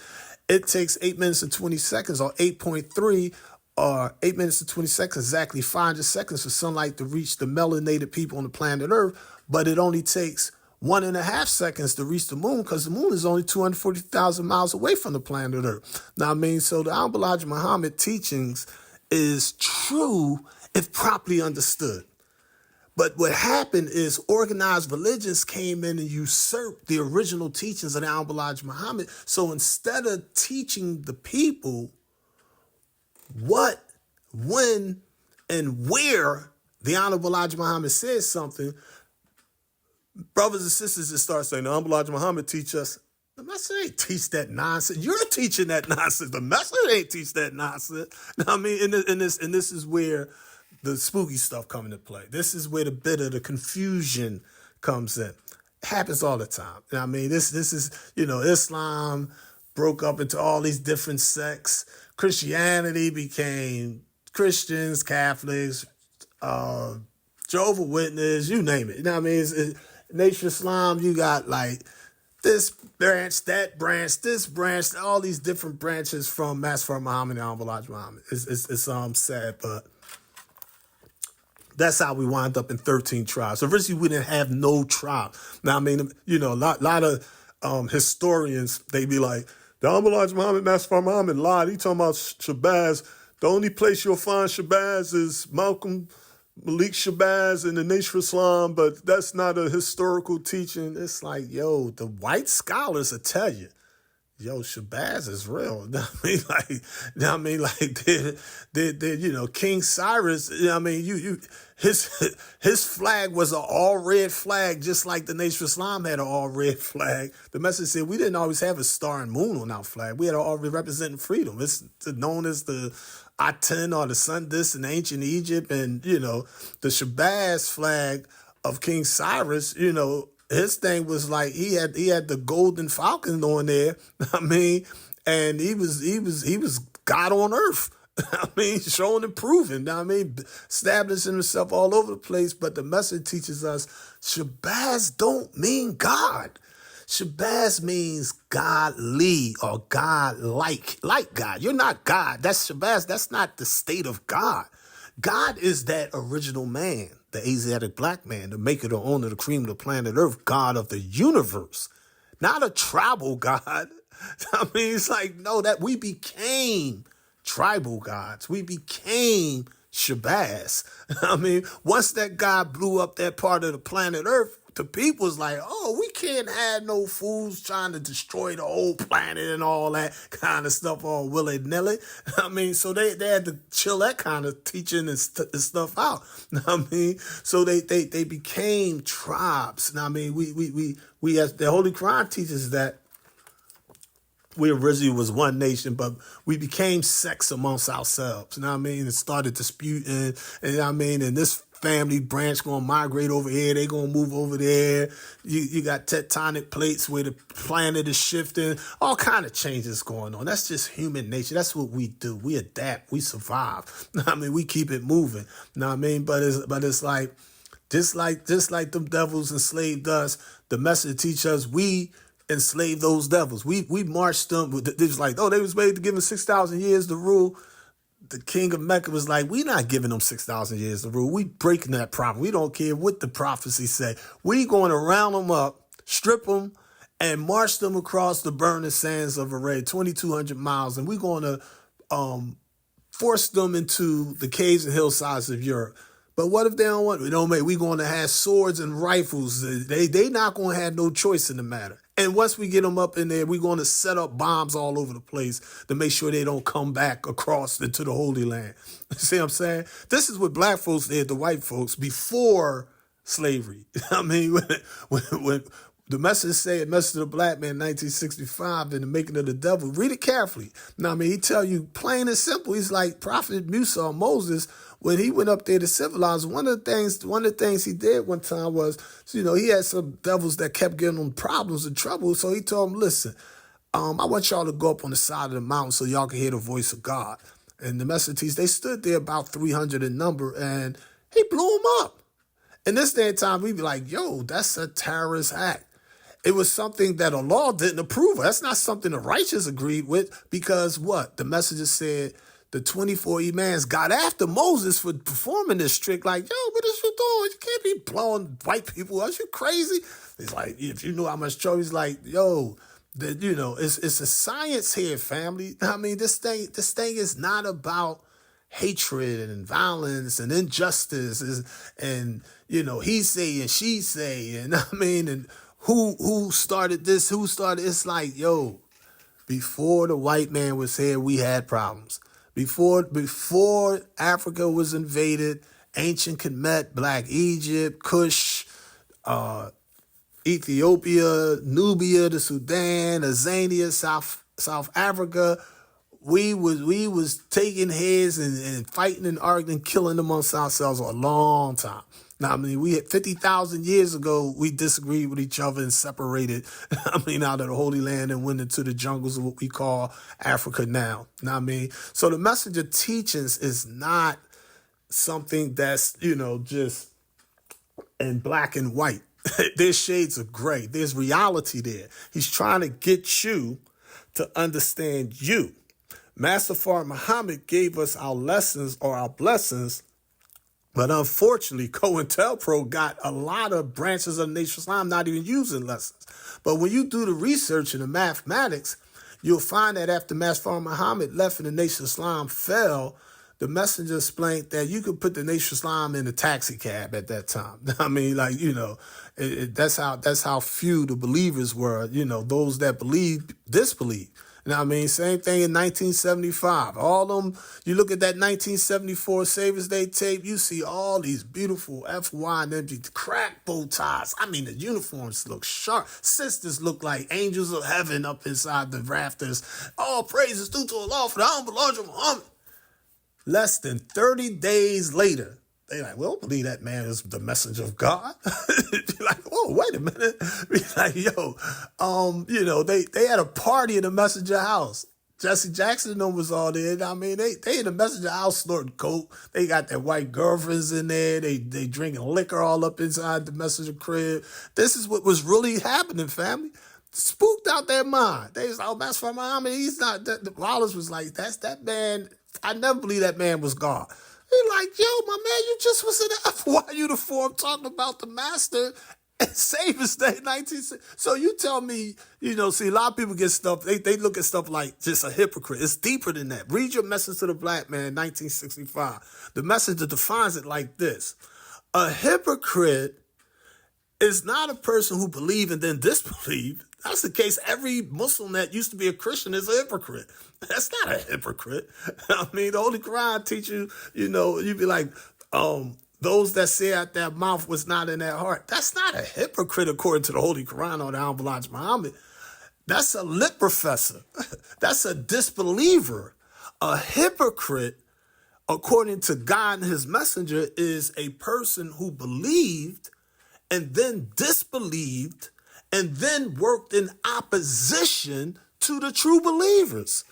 it takes 8 minutes and 20 seconds, or 8.3, or 8 minutes and 20 seconds, exactly 500 seconds for sunlight to reach the melanated people on the planet Earth. But it only takes 1.5 seconds to reach the moon, because the moon is only 240,000 miles away from the planet Earth. Now, I mean, so the Elijah Muhammad teachings is true if properly understood. But what happened is organized religions came in and usurped the original teachings of the Elijah Muhammad. So instead of teaching the people what, when, and where the Honorable Elijah Muhammad says something, brothers and sisters just start saying, the Honorable Elijah Muhammad teach us. The Master ain't teach that nonsense. You're teaching that nonsense. The Master ain't teach that nonsense. I mean, and this is where the spooky stuff come into play. This is where the bit of the confusion comes in. It happens all the time. I mean, this is, Islam broke up into all these different sects. Christianity became Christians, Catholics, Jehovah's Witness, you name it. I mean, Nation Islam, you got like this branch, that branch, this branch, all these different branches from Master Muhammad and Elijah Muhammad. It's sad, but that's how we wind up in 13 tribes. So originally we didn't have no tribe. Now, I mean, a lot of historians, they be like, the Elijah Muhammad, Master Muhammad lied. He talking about Shabazz. The only place you'll find Shabazz is Malcolm Malik Shabazz in the Nation of Islam, but that's not a historical teaching. It's like, yo, the white scholars will tell you, yo, Shabazz is real. King Cyrus, his flag was an all red flag, just like the Nation of Islam had an all red flag. The message said we didn't always have a star and moon on our flag. We had an all red representing freedom. It's known as the Aten or the sun disk in ancient Egypt, and the Shabazz flag of King Cyrus, his thing was like he had the golden falcon on there. I mean, and he was God on earth. I mean, showing and proving. I mean, establishing himself all over the place. But the message teaches us Shabazz don't mean God. Shabazz means godly or God-like, like God. You're not God. That's Shabazz. That's not the state of God. God is that original man, the Asiatic black man, the maker, the owner, the cream of the planet Earth, God of the universe, not a tribal God. I mean, it's like, no, that we became tribal gods. We became Shabazz. I mean, once that God blew up that part of the planet Earth, the people's like, oh, we can't have no fools trying to destroy the whole planet and all that kind of stuff all willy-nilly. I mean, so they had to chill that kind of teaching and stuff out. I mean, so they became tribes. I mean, we as the Holy Quran teaches that we originally was one nation, but we became sects amongst ourselves. You know what I mean? And started disputing, and this family branch gonna migrate over here, they gonna move over there. You got tectonic plates where the planet is shifting, all kind of changes going on. That's just human nature. That's what we do. We adapt, we survive. I mean, we keep it moving. You know what I mean? But it's like just like them devils enslaved us, the message teach us we enslave those devils. We marched them. They was like, oh, they was ready to give them 6,000 years to rule. The king of Mecca was like, we not giving them 6,000 years to rule. We breaking that prophet. We don't care what the prophecy say. We going to round them up, strip them, and march them across the burning sands of Arabia, 2,200 miles. And we going to force them into the caves and hillsides of Europe. But what if they don't want it? We're going to have swords and rifles. They not going to have no choice in the matter. And once we get them up in there, we're going to set up bombs all over the place to make sure they don't come back across into the Holy Land. See what I'm saying? This is what black folks did to white folks before slavery. I mean, when the message said, Message of the Black Man, 1965, in The Making of the Devil, read it carefully. Now, I mean, he tell you plain and simple. He's like Prophet Musa or Moses, when he went up there to civilize. One of the things he did one time was, he had some devils that kept giving him problems and trouble. So he told them, listen, I want y'all to go up on the side of the mountain so y'all can hear the voice of God. And the message teachers, they stood there about 300 in number, and he blew them up. In this day and time, we'd be like, yo, that's a terrorist act. It was something that Allah didn't approve of. That's not something the righteous agreed with, because what? The messenger said the 24 imams got after Moses for performing this trick. Like, yo, what is you doing? You can't be blowing white people up. You crazy? He's like, if you knew how much trouble, he's like, yo, it's a science here, family. I mean, this thing is not about hatred and violence and injustice and he say and she say, and I mean, and who started this, it's like, yo, before the white man was here, we had problems. Before Africa was invaded, ancient Kemet, Black Egypt, Kush, Ethiopia, Nubia, the Sudan, Azania, South Africa, we was taking heads and fighting and arguing, killing amongst ourselves for a long time. Now, I mean, we had 50,000 years ago, we disagreed with each other and separated, out of the Holy Land and went into the jungles of what we call Africa now. Now, I mean, so the message of teachings is not something that's, just in black and white. There's shades of gray. There's reality there. He's trying to get you to understand you. Master Fard Muhammad gave us our lessons or our blessings, but unfortunately, COINTELPRO got a lot of branches of Nation Islam not even using lessons. But when you do the research and the mathematics, you'll find that after Master Fard Muhammad left and the Nation Islam fell, the messenger explained that you could put the Nation Islam in a taxi cab at that time. I mean, that's how few the believers were. Those that believe disbelieve. I mean, same thing in 1975. All them, you look at that 1974 Savers Day tape, you see all these beautiful FY and MG crack bow ties. I mean, the uniforms look sharp. Sisters look like angels of heaven up inside the rafters. All praises due to Allah for the humble Lord of Muhammad. Less than 30 days later, they like, we don't believe that man is the messenger of God. Be like, oh, wait a minute. Be like, yo, they had a party in the messenger house. Jesse Jackson and them was all there. I mean, they in the messenger house snorting coke. They got their white girlfriends in there. They drinking liquor all up inside the messenger crib. This is what was really happening, family. Spooked out their mind. They was like, oh, that's for Muhammad. He's not. Wallace was like, that's that man. I never believed that man was God. They're like, yo, my man, you just was in an FY uniform talking about the master and Savers Day 1960. So you tell me, see, a lot of people get stuff, they look at stuff like just a hypocrite. It's deeper than that. Read your message to the black man, 1965. The message that defines it like this. A hypocrite is not a person who believes and then disbelieves. That's the case. Every Muslim that used to be a Christian is a hypocrite. That's not a hypocrite. I mean, the Holy Quran teach you, you'd be like, those that say out their mouth was not in their heart. That's not a hypocrite according to the Holy Quran or the Honorable Muhammad. That's a lip professor. That's a disbeliever. A hypocrite, according to God and his messenger, is a person who believed and then disbelieved and then worked in opposition to the true believers.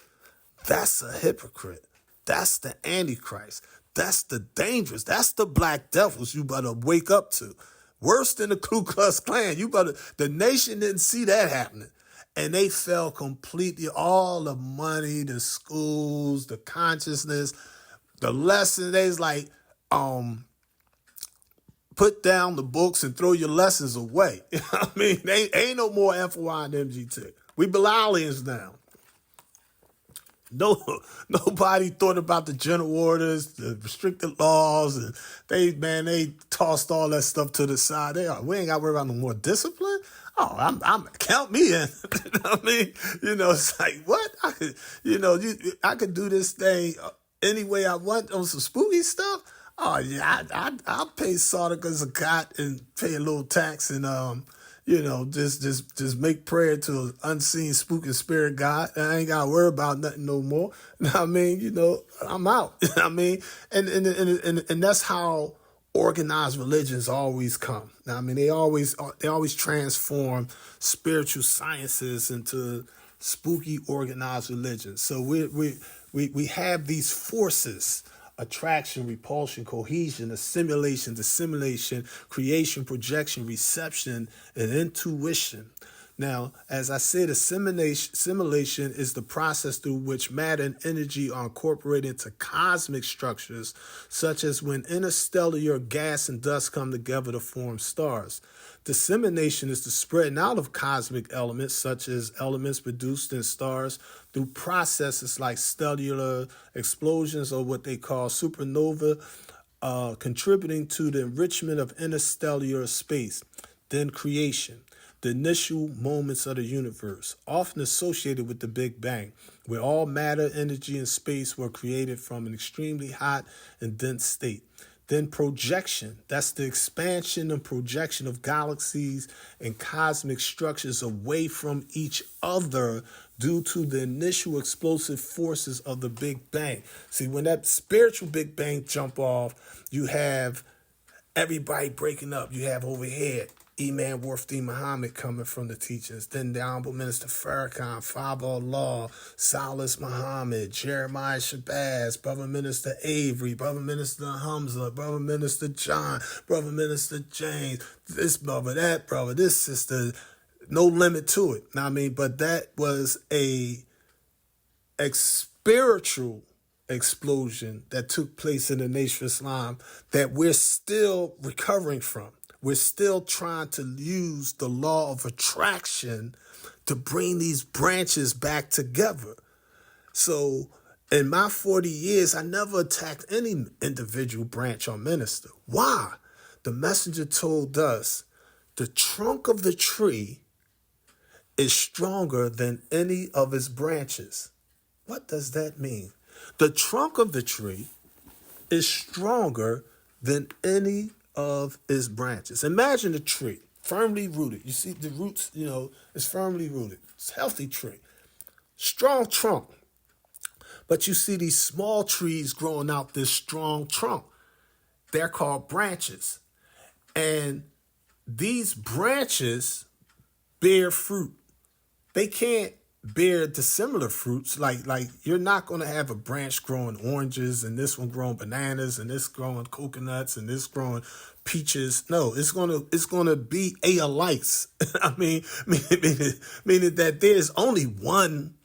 That's a hypocrite. That's the Antichrist. That's the dangerous. That's the black devils you better wake up to. Worse than the Ku Klux Klan. The nation didn't see that happening. And they fell completely. All the money, the schools, the consciousness, the lessons. They was like, put down the books and throw your lessons away. I mean, they ain't no more FY and MGT. We Bilalians now. Nobody thought about the general orders, the restricted laws, and they tossed all that stuff to the side. We ain't got to worry about no more discipline. Oh, I'm count me in. I mean, it's like what I could do this thing any way I want on some spooky stuff. Oh yeah, I'll pay Sadaqah Zakat and pay a little tax and just make prayer to an unseen spooky spirit God. I ain't gotta worry about nothing no more. I mean, I'm out. I mean, and that's how organized religions always come. I mean, they always transform spiritual sciences into spooky organized religions. So We have these forces: attraction, repulsion, cohesion, assimilation, dissimulation, creation, projection, reception, and intuition. Now, as I said, assimilation is the process through which matter and energy are incorporated into cosmic structures, such as when interstellar gas and dust come together to form stars. Dissemination is the spreading out of cosmic elements, such as elements produced in stars, through processes like stellar explosions or what they call supernova, contributing to the enrichment of interstellar space. Then creation, the initial moments of the universe, often associated with the Big Bang, where all matter, energy, and space were created from an extremely hot and dense state. Then projection, that's the expansion and projection of galaxies and cosmic structures away from each other due to the initial explosive forces of the Big Bang. See, when that spiritual Big Bang jump off, you have everybody breaking up. You have over here Imam Warfdi Muhammad coming from the teachings. Then the Honorable Minister Farrakhan, Father Allah, Salas Muhammad, Jeremiah Shabazz, Brother Minister Avery, Brother Minister Hamza, Brother Minister John, Brother Minister James, this brother, that brother, this sister, no limit to it. I mean, but that was a spiritual explosion that took place in the Nation of Islam that we're still recovering from. We're still trying to use the law of attraction to bring these branches back together. So in my 40 years, I never attacked any individual branch or minister. Why? The messenger told us the trunk of the tree is stronger than any of its branches. What does that mean? The trunk of the tree is stronger than any of its branches. Imagine a tree, firmly rooted. You see the roots, it's firmly rooted. It's a healthy tree. Strong trunk. But you see these small trees growing out this strong trunk. They're called branches. And these branches bear fruit. They can't bear dissimilar fruits. Like you're not going to have a branch growing oranges and this one growing bananas and this growing coconuts and this growing peaches. No, it's going to be alikes. I mean, meaning that there's only one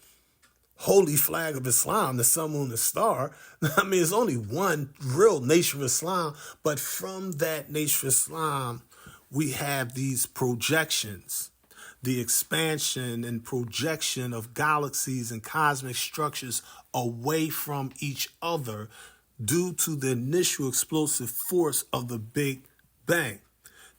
holy flag of Islam, the sun, moon, the star. I mean, there's only one real nation of Islam, but from that nation of Islam, we have these projections. The expansion and projection of galaxies and cosmic structures away from each other due to the initial explosive force of the Big Bang.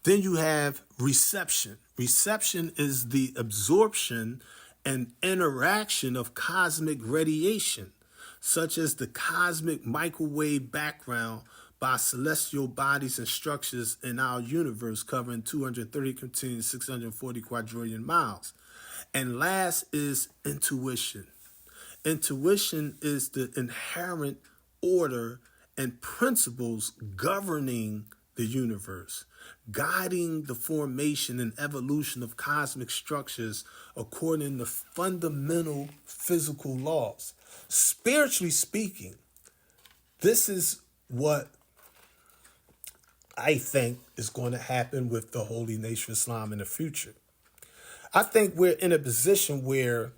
Then you have reception. Reception is the absorption and interaction of cosmic radiation, such as the cosmic microwave background by celestial bodies and structures in our universe covering 230 continuous 640 quadrillion miles. And last is intuition. Intuition is the inherent order and principles governing the universe, guiding the formation and evolution of cosmic structures according to fundamental physical laws. Spiritually speaking, this is what I think is going to happen with the Holy Nation of Islam in the future. I think we're in a position where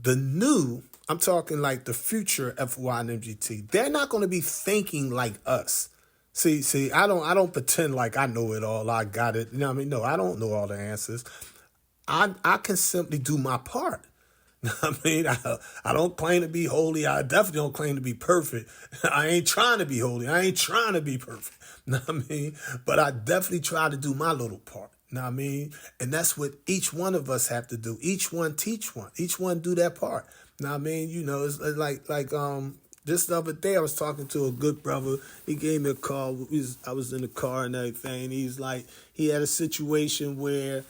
I'm talking like the future FY and MGT, they're not going to be thinking like us. See, I don't pretend like I know it all, I got it. You know what I mean? No, I don't know all the answers. I can simply do my part. I mean, I don't claim to be holy. I definitely don't claim to be perfect. I ain't trying to be holy. I ain't trying to be perfect. You know what I mean? But I definitely try to do my little part. You know what I mean? And that's what each one of us have to do. Each one teach one. Each one do their part. You know what I mean? It's like just the other day I was talking to a good brother. He gave me a call. I was in the car and everything. And he's like, he had a situation where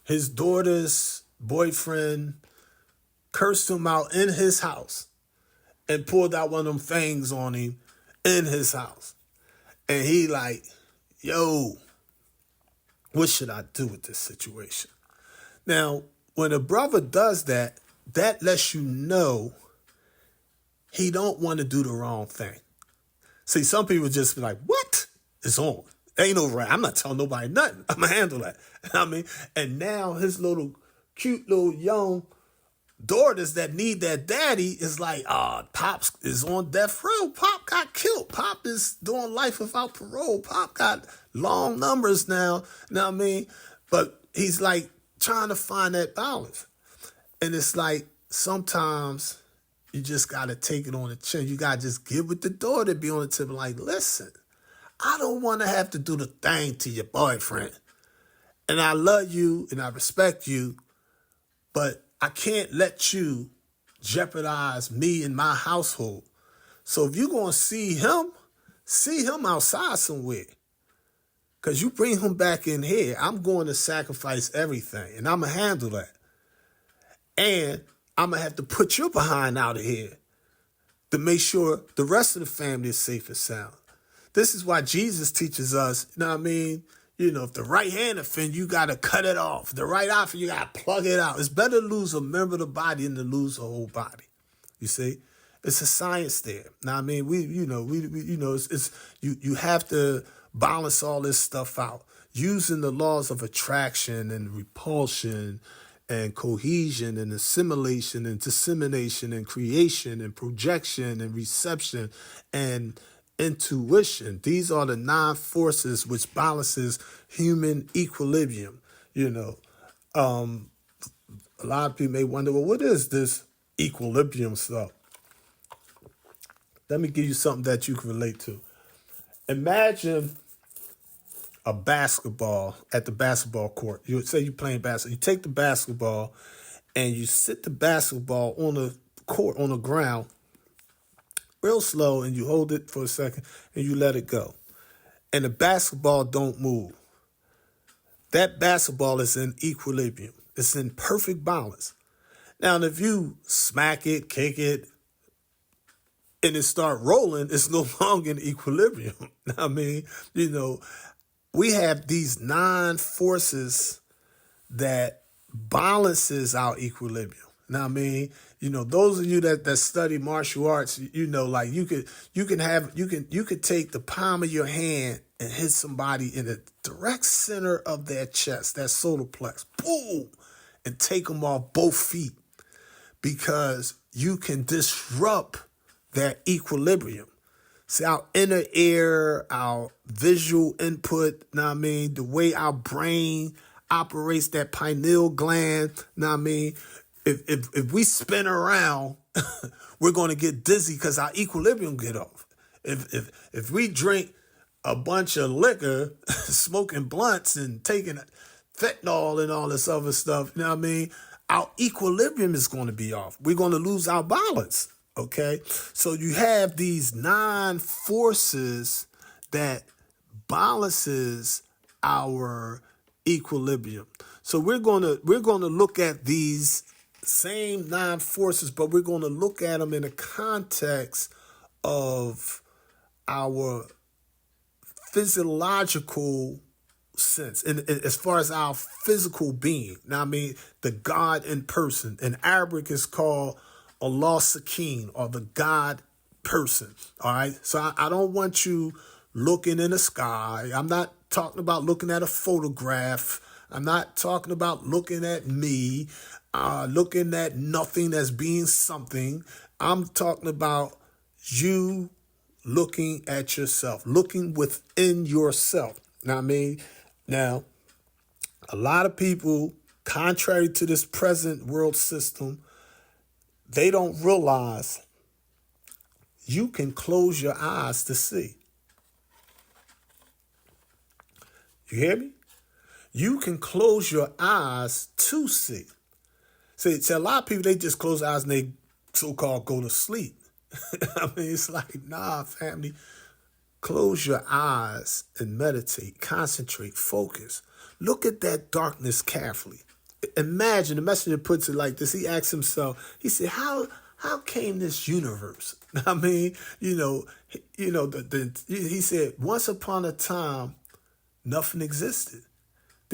his daughter's boyfriend cursed him out in his house and pulled out one of them fangs on him in his house. And he like, yo, what should I do with this situation? Now, when a brother does that, that lets you know he don't want to do the wrong thing. See, some people just be like, what? It's on. Ain't no right. I'm not telling nobody nothing. I'm going to handle that. I mean, and now his little cute little young daughters that need that daddy is like, Pops is on death row. Pop got killed. Pop is doing life without parole. Pop got long numbers now. You know what I mean? But he's like trying to find that balance. And it's like sometimes you just got to take it on the chin. You got to just give with the daughter, be on the tip, like, listen, I don't want to have to do the thing to your boyfriend. And I love you and I respect you, but I can't let you jeopardize me and my household. So if you're going to see him outside somewhere. Because you bring him back in here, I'm going to sacrifice everything. And I'm going to handle that. And I'm going to have to put your behind out of here to make sure the rest of the family is safe and sound. This is why Jesus teaches us, you know what I mean? You know, if the right hand offend, you got to cut it off. The right eye, you got to plug it out. It's better to lose a member of the body than to lose a whole body. You see? It's a science there. Now, I mean, you have to balance all this stuff out using the laws of attraction and repulsion and cohesion and assimilation and dissemination and creation and projection and reception and intuition. These are the 9 forces which balances human equilibrium. You know, a lot of people may wonder, well, what is this equilibrium stuff? Let me give you something that you can relate to. Imagine a basketball at the basketball court. You would say you're playing basketball. You take the basketball and you sit the basketball on the court, on the ground, real slow, and you hold it for a second and you let it go. And the basketball don't move. That basketball is in equilibrium. It's in perfect balance. Now, if you smack it, kick it, and it start rolling, it's no longer in equilibrium. I mean, you know, we have these 9 forces that balances our equilibrium. Now, I mean, you know, those of you that study martial arts, you know, like you could take the palm of your hand and hit somebody in the direct center of their chest, that solar plex, boom, and take them off both feet, because you can disrupt their equilibrium. See, our inner ear, our visual input, know what I mean, the way our brain operates, that pineal gland, know what I mean, if we spin around, we're going to get dizzy because our equilibrium get off. If we drink a bunch of liquor, smoking blunts and taking fentanyl and all this other stuff, you know what I mean, our equilibrium is going to be off. We're going to lose our balance. Okay, so you have these 9 forces that balances our equilibrium. So we're gonna look at these same 9 forces, but we're gonna look at them in the context of our physiological sense, and as far as our physical being. Now, I mean, the God in person. In Arabic, is called Allah Sakin, or the God person. All right. So I don't want you looking in the sky. I'm not talking about looking at a photograph. I'm not talking about looking at me, looking at nothing as being something. I'm talking about you looking at yourself, looking within yourself. Now, I mean, now, a lot of people, contrary to this present world system, they don't realize you can close your eyes to see. You hear me? You can close your eyes to see. See, a lot of people, they just close their eyes and they so-called go to sleep. I mean, it's like, nah, family. Close your eyes and meditate, concentrate, focus. Look at that darkness carefully. Imagine, the messenger puts it like this. He asks himself, he said, how came this universe? I mean, he said, once upon a time, nothing existed.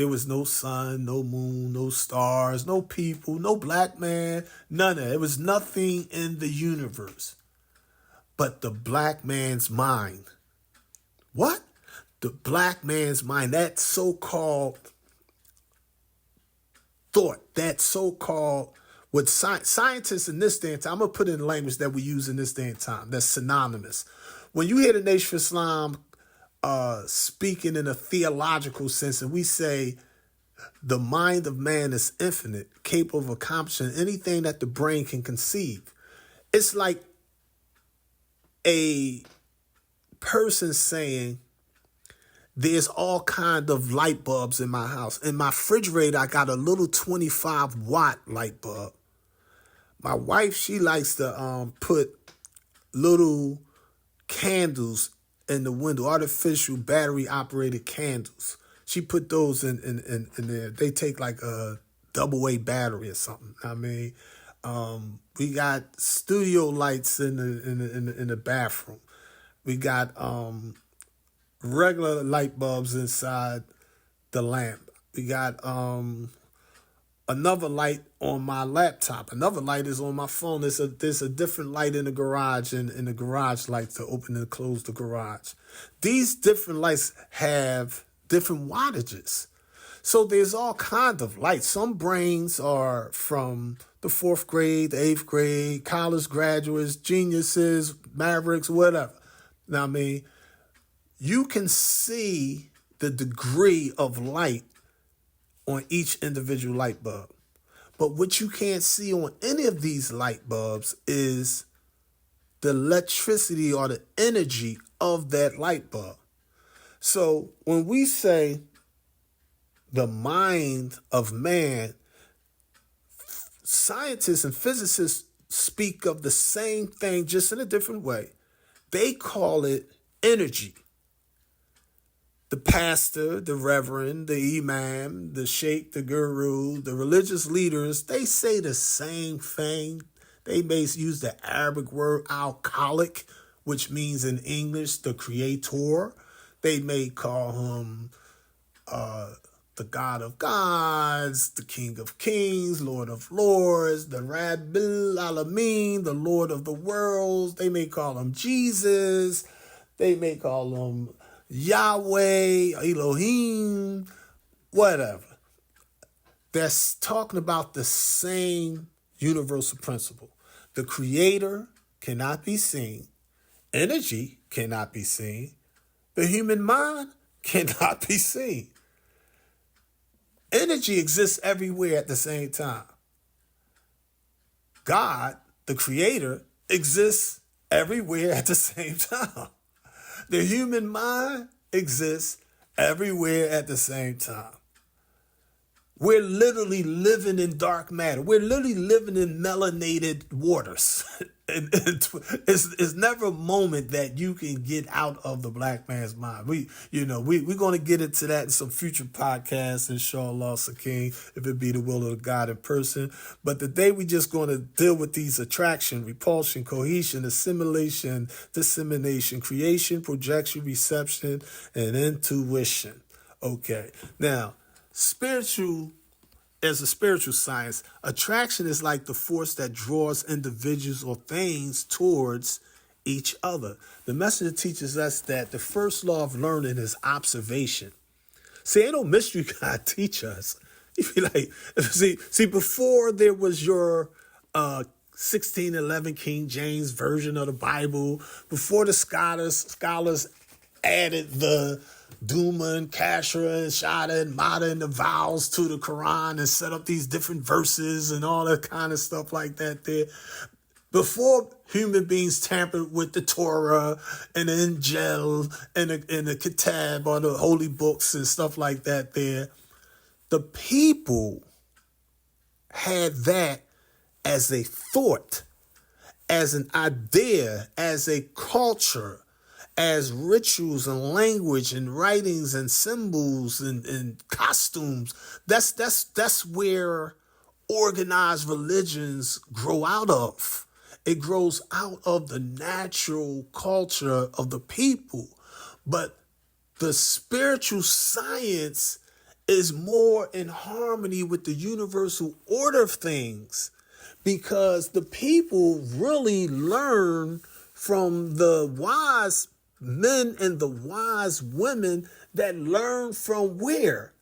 There was no sun, no moon, no stars, no people, no black man, none of it. It was nothing in the universe but the black man's mind. What? The black man's mind, that so-called thought, that so-called, what scientists in this day and time, I'm going to put it in language that we use in this day and time, that's synonymous. When you hear the Nation of Islam speaking in a theological sense, and we say the mind of man is infinite, capable of accomplishing anything that the brain can conceive, it's like a person saying, there's all kind of light bulbs in my house. In my refrigerator, I got a little 25-watt light bulb. My wife, she likes to put little candles in the window, artificial battery-operated candles. She put those in there. They take like a AA battery or something. I mean, we got studio lights in the bathroom. We got regular light bulbs inside the lamp. We got another light on my laptop. Another light is on my phone. There's a different light in the garage and in the garage lights to open and close the garage. These different lights have different wattages. So there's all kinds of lights. Some brains are from the 4th grade, the 8th grade, college graduates, geniuses, mavericks, whatever. Now, I mean, you can see the degree of light on each individual light bulb. But what you can't see on any of these light bulbs is the electricity or the energy of that light bulb. So when we say the mind of man, scientists and physicists speak of the same thing just in a different way. They call it energy. The pastor, the reverend, the imam, the sheikh, the guru, the religious leaders, they say the same thing. They may use the Arabic word al-Khaliq, which means in English, the creator. They may call him the God of gods, the King of kings, Lord of lords, the Rabbil Alameen, the Lord of the worlds. They may call him Jesus. They may call him Yahweh, Elohim, whatever. That's talking about the same universal principle. The creator cannot be seen. Energy cannot be seen. The human mind cannot be seen. Energy exists everywhere at the same time. God, the creator, exists everywhere at the same time. The human mind exists everywhere at the same time. We're literally living in dark matter. We're literally living in melanated waters. It's never a moment that you can get out of the black man's mind. We're going to get into that in some future podcasts, inshallah, Sakin, if it be the will of God in person. But today we're just going to deal with these attraction, repulsion, cohesion, assimilation, dissemination, creation, projection, reception, and intuition. Okay. Now, as a spiritual science, attraction is like the force that draws individuals or things towards each other. The messenger teaches us that the first law of learning is observation. See, ain't no mystery God teach us. You be like, see, before there was your 1611 King James version of the Bible, before the scholars added the Duma and Kashra and Shada and Mada and the vowels to the Quran and set up these different verses and all that kind of stuff like that there. Before human beings tampered with the Torah and the Injil and the Kitab or the holy books and stuff like that there, the people had that as a thought, as an idea, as a culture, as rituals and language and writings and symbols and costumes. That's where organized religions grow out of. It grows out of the natural culture of the people. But the spiritual science is more in harmony with the universal order of things, because the people really learn from the wise men and the wise women that learn from where?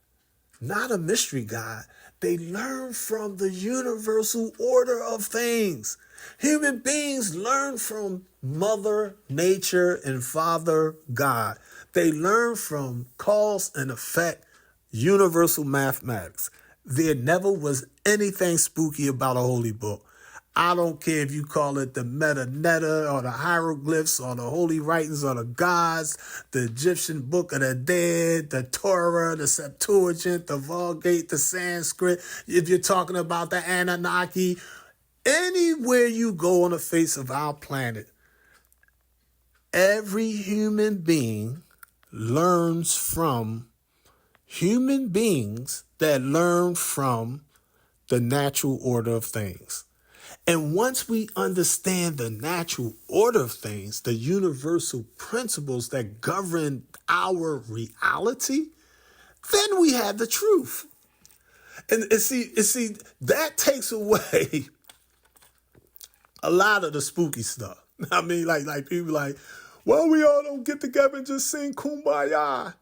Not a mystery God. They learn from the universal order of things. Human beings learn from Mother Nature and Father God. They learn from cause and effect, universal mathematics. There never was anything spooky about a holy book. I don't care if you call it the metanetta or the hieroglyphs or the holy writings or the gods, the Egyptian Book of the Dead, the Torah, the Septuagint, the Vulgate, the Sanskrit. If you're talking about the Anunnaki, anywhere you go on the face of our planet, every human being learns from human beings that learn from the natural order of things. And once we understand the natural order of things, the universal principles that govern our reality, then we have the truth. And see, that takes away a lot of the spooky stuff. I mean, like people like, well, we all don't get together and just sing Kumbaya.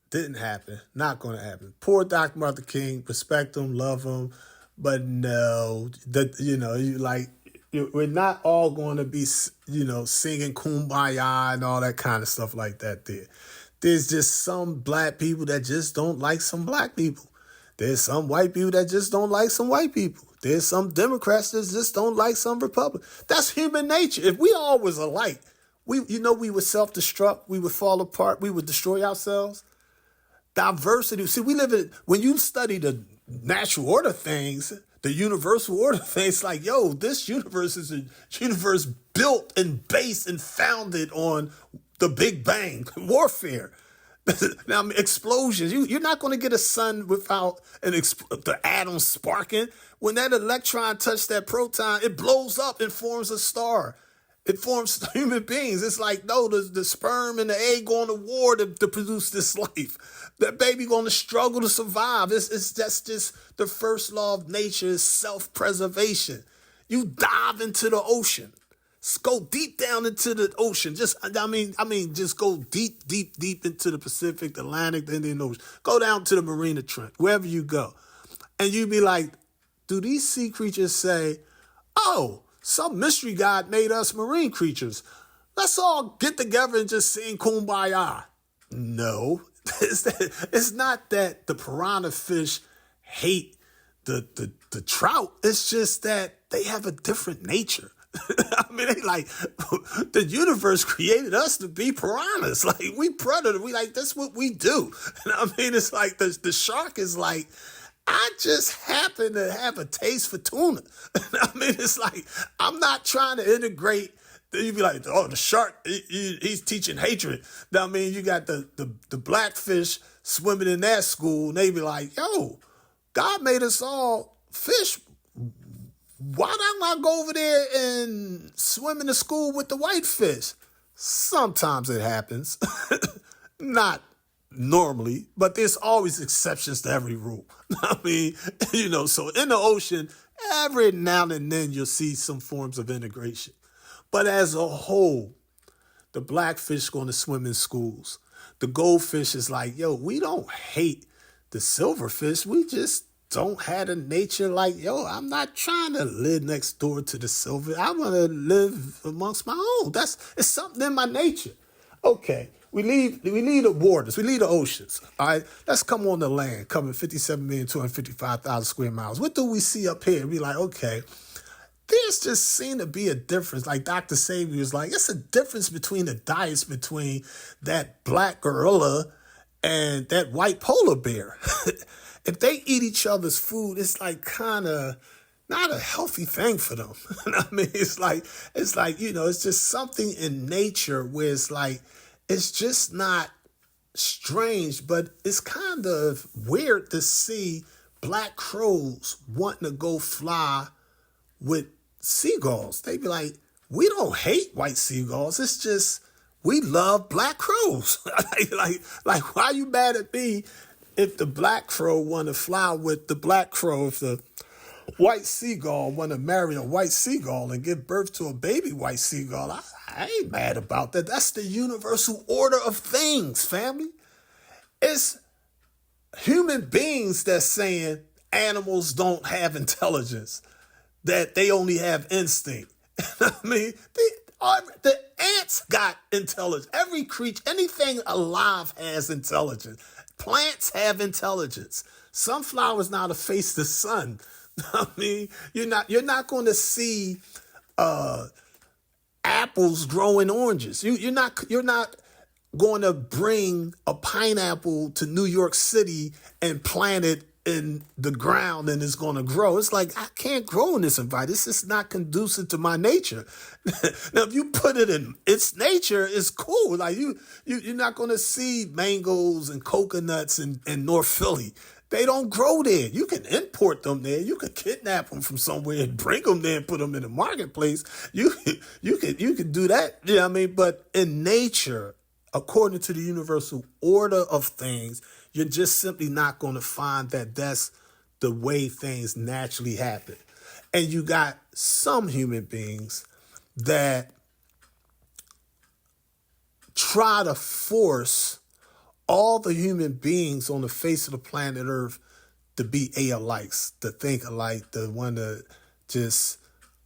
Didn't happen. Not going to happen. Poor Dr. Martin Luther King. Respect him, love him. But no, we're not all going to be, singing Kumbaya and all that kind of stuff like that there. There's just some black people that just don't like some black people. There's some white people that just don't like some white people. There's some Democrats that just don't like some Republicans. That's human nature. If we all was alike, we would self-destruct, we would fall apart, we would destroy ourselves. Diversity. See, when you study the natural order things, the universal order things, like, yo, this universe is a universe built and based and founded on the Big Bang, warfare. Now, explosions. You're not going to get a sun without the atom sparking. When that electron touches that proton, it blows up and forms a star. It forms human beings. It's like, no, the sperm and the egg going to war to produce this life. That baby going to struggle to survive. That's just the first law of nature is self-preservation. You dive into the ocean. Go deep down into the ocean. Just go deep, deep, deep into the Pacific, the Atlantic, the Indian Ocean. Go down to the Mariana Trench, wherever you go. And you be like, do these sea creatures say, oh, some mystery God made us marine creatures. Let's all get together and just sing Kumbaya. No, it's not that the piranha fish hate the trout. It's just that they have a different nature. I mean, the universe created us to be piranhas. Like, we predator. That's what we do. And I mean, it's like the shark is like, I just happen to have a taste for tuna. I mean, it's like, I'm not trying to integrate. You'd be like, oh, the shark, he's teaching hatred. I mean, you got the blackfish swimming in that school, and they be like, yo, God made us all fish. Why don't I go over there and swim in the school with the white fish? Sometimes it happens. Not normally, but there's always exceptions to every rule. I mean, so in the ocean, every now and then you'll see some forms of integration. But as a whole, the blackfish going to swim in schools. The goldfish is like, yo, we don't hate the silverfish. We just don't have a nature like, yo, I'm not trying to live next door to the silver. I want to live amongst my own. It's something in my nature. Okay, we leave the waters, we leave the oceans. All right, let's come on the land, covering 57,255,000 square miles. What do we see up here? We like, okay, there's just seem to be a difference. Like Dr. Sabi was like, it's a difference between the diets between that black gorilla and that white polar bear. If they eat each other's food, it's like kind of not a healthy thing for them. I mean, it's like, it's just something in nature where it's like, it's just not strange, but it's kind of weird to see black crows wanting to go fly with seagulls. They be like, we don't hate white seagulls. It's just, we love black crows. like, why are you mad at me if the black crow want to fly with the black crow, if the white seagull want to marry a white seagull and give birth to a baby white seagull, I ain't mad about that. That's the universal order of things, family. It's human beings that's saying animals don't have intelligence, that they only have instinct. I mean, the ants got intelligence. Every creature, anything alive has intelligence. Plants have intelligence. Sunflowers now to face the sun. I mean, you're not going to see apples growing oranges. You're not going to bring a pineapple to New York City and plant it in the ground and it's going to grow. It's like, I can't grow in this environment. This is not conducive to my nature. Now, if you put it in its nature, it's cool. Like you're not going to see mangoes and coconuts in North Philly. They don't grow there. You can import them there. You can kidnap them from somewhere and bring them there and put them in the marketplace. You can do that. You know what I mean? But in nature, according to the universal order of things, you're just simply not going to find that that's the way things naturally happen. And you got some human beings that try to force all the human beings on the face of the planet Earth to be alikes, to think alike, to want to just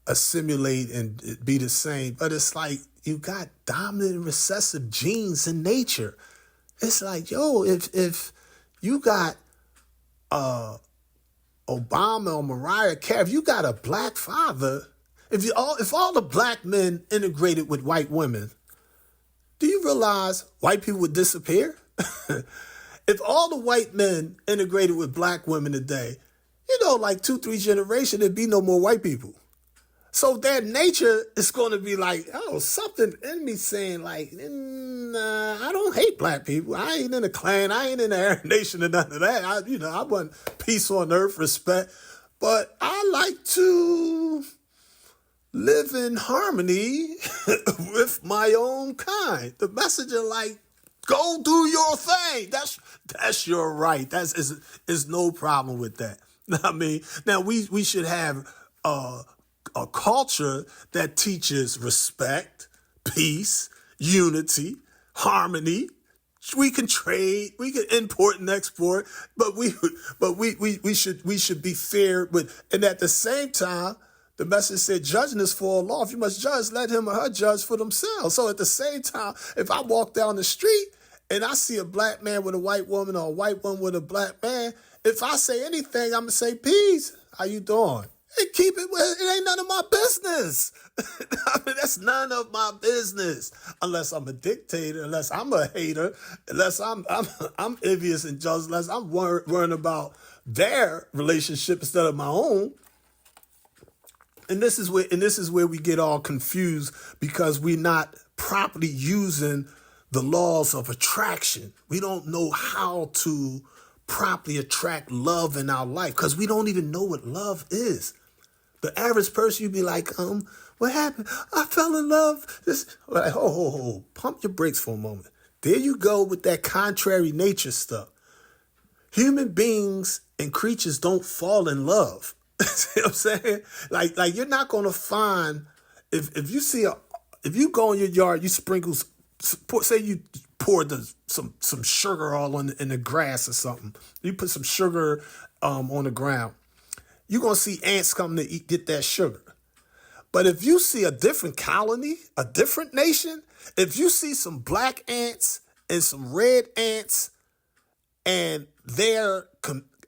assimilate and be the same. But it's like you got dominant and recessive genes in nature. It's like, yo, if you got Obama or Mariah Carey, if you got a black father, if all the black men integrated with white women, do you realize white people would disappear? If all the white men integrated with black women today, like 2-3 generations, there'd be no more white people. So their nature is going to be like, something in me saying like, I don't hate black people. I ain't in a clan. I ain't in the Aryan Nation or none of that. I want peace on earth, respect. But I like to live in harmony with my own kind. The messenger like, go do your thing. That's your right. Is no problem with that. I mean, now we should have a culture that teaches respect, peace, unity, harmony. We can trade, we can import and export, but we should be fair with. And at the same time, the message said, judging is for law. If you must judge, let him or her judge for themselves. So at the same time, if I walk down the street and I see a black man with a white woman or a white woman with a black man, if I say anything, I'm going to say, peace, how you doing? And keep it, it ain't none of my business. I mean, that's none of my business. Unless I'm a dictator, unless I'm a hater, unless I'm envious and jealous, unless I'm worrying about their relationship instead of my own. And this is where we get all confused because we're not properly using the laws of attraction. We don't know how to properly attract love in our life because we don't even know what love is. The average person, you'd be like, what happened? I fell in love. Like, ho, pump your brakes for a moment. There you go with that contrary nature stuff. Human beings and creatures don't fall in love. See what I'm saying? Like you're not gonna find if you go in your yard, you sprinkle, say you poured some sugar all in the grass or something. You put some sugar on the ground. You're going to see ants come to get that sugar. But if you see a different colony, a different nation, if you see some black ants and some red ants and they're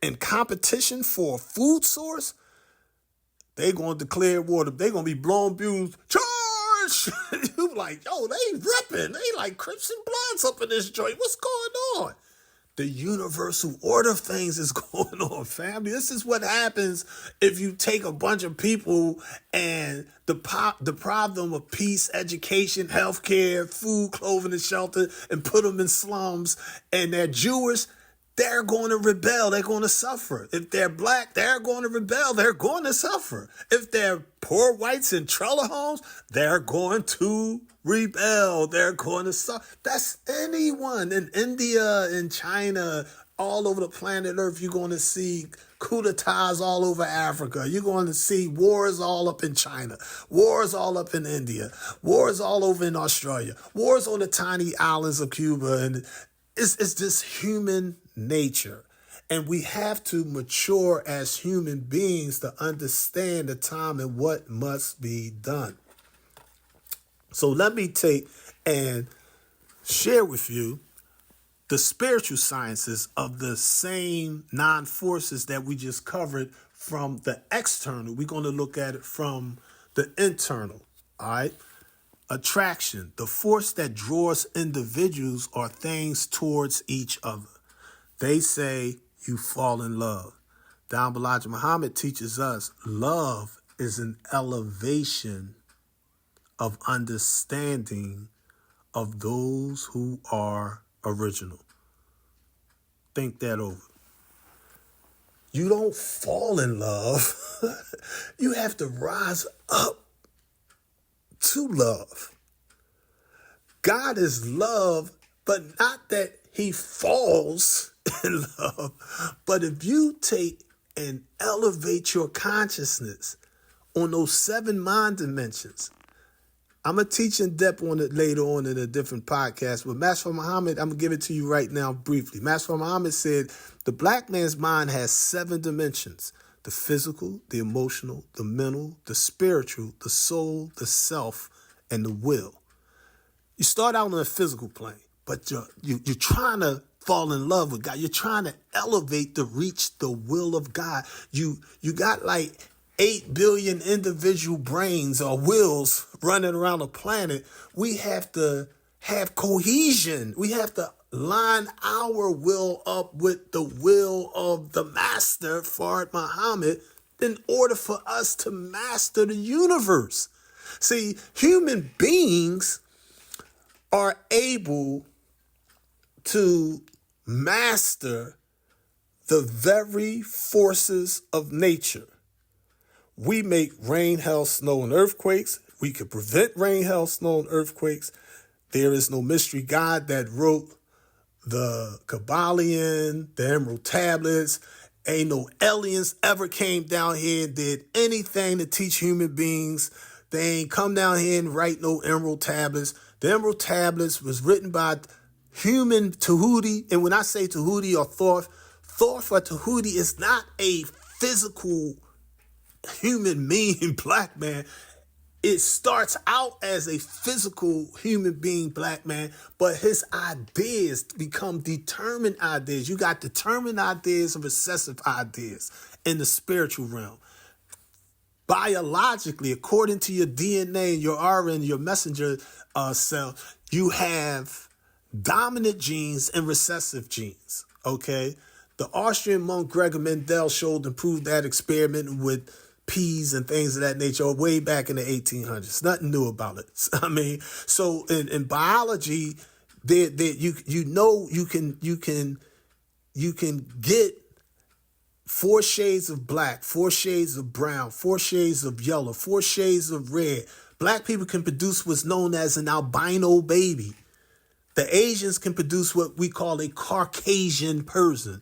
in competition for a food source, they're going to declare war. They're going to be blowing bugles. Charge! You're like, yo, they ripping. They like Crips and Bloods up in this joint. What's going on? The universal order of things is going on, family. This is what happens if you take a bunch of people and deprive them of peace, education, healthcare, food, clothing, and shelter, and put them in slums, and they're Jewish. they're going to rebel. They're going to suffer. If they're black, they're going to rebel. They're going to suffer. If they're poor whites in trailer homes, they're going to rebel. They're going to suffer. That's anyone in India, in China, all over the planet Earth. You're going to see coup d'etats all over Africa. You're going to see wars all up in China, wars all up in India, wars all over in Australia, wars on the tiny islands of Cuba. And it's just human nature. And we have to mature as human beings to understand the time and what must be done. So let me take and share with you the spiritual sciences of the same 9 forces that we just covered from the external. We're going to look at it from the internal. All right. Attraction, the force that draws individuals or things towards each other. They say you fall in love. Down Elijah Muhammad teaches us love is an elevation of understanding of those who are original. Think that over. You don't fall in love. You have to rise up to love. God is love, but not that he falls in love. But if you take and elevate your consciousness on those 7 mind dimensions, I'm going to teach in depth on it later on in a different podcast. But Master Muhammad, I'm going to give it to you right now briefly. Master Muhammad said the black man's mind has 7 dimensions: the physical, the emotional, the mental, the spiritual, the soul, the self, and the will. You start out on a physical plane, but you're trying to fall in love with God. You're trying to elevate to reach the will of God. You got like 8 billion individual brains or wills running around the planet. We have to have cohesion. We have to line our will up with the will of the master, Fard Muhammad, in order for us to master the universe. See, human beings are able to master the very forces of nature. We make rain, hail, snow, and earthquakes. We can prevent rain, hail, snow, and earthquakes. There is no mystery God that wrote the Kabbalion, the Emerald Tablets. Ain't no aliens ever came down here and did anything to teach human beings. They ain't come down here and write no Emerald Tablets. The Emerald Tablets was written by human Tahuti. And when I say Tahuti or Thoth for Tahuti is not a physical human being, black man. It starts out as a physical human being, black man, but his ideas become determined ideas. You got determined ideas and recessive ideas in the spiritual realm. Biologically, according to your DNA, your RNA, your messenger cell, you have dominant genes and recessive genes, okay? The Austrian monk Gregor Mendel showed and proved that experiment with peas and things of that nature way back in the 1800s. Nothing new about it. I mean, so in biology, you can get 4 shades of black, 4 shades of brown, 4 shades of yellow, 4 shades of red. Black people can produce what's known as an albino baby. The Asians can produce what we call a Caucasian person.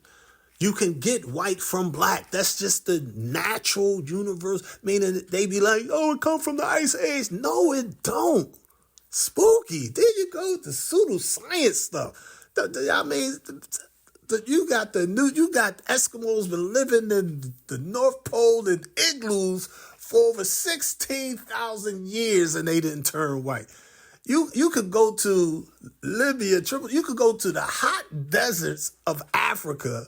You can get white from black. That's just the natural universe. Meaning they be like, oh, it come from the Ice Age. No, it don't. Spooky. There you go. The pseudoscience stuff. I mean, you got Eskimos been living in the North Pole in igloos for over 16,000 years and they didn't turn white. You could go to Libya, you could go to the hot deserts of Africa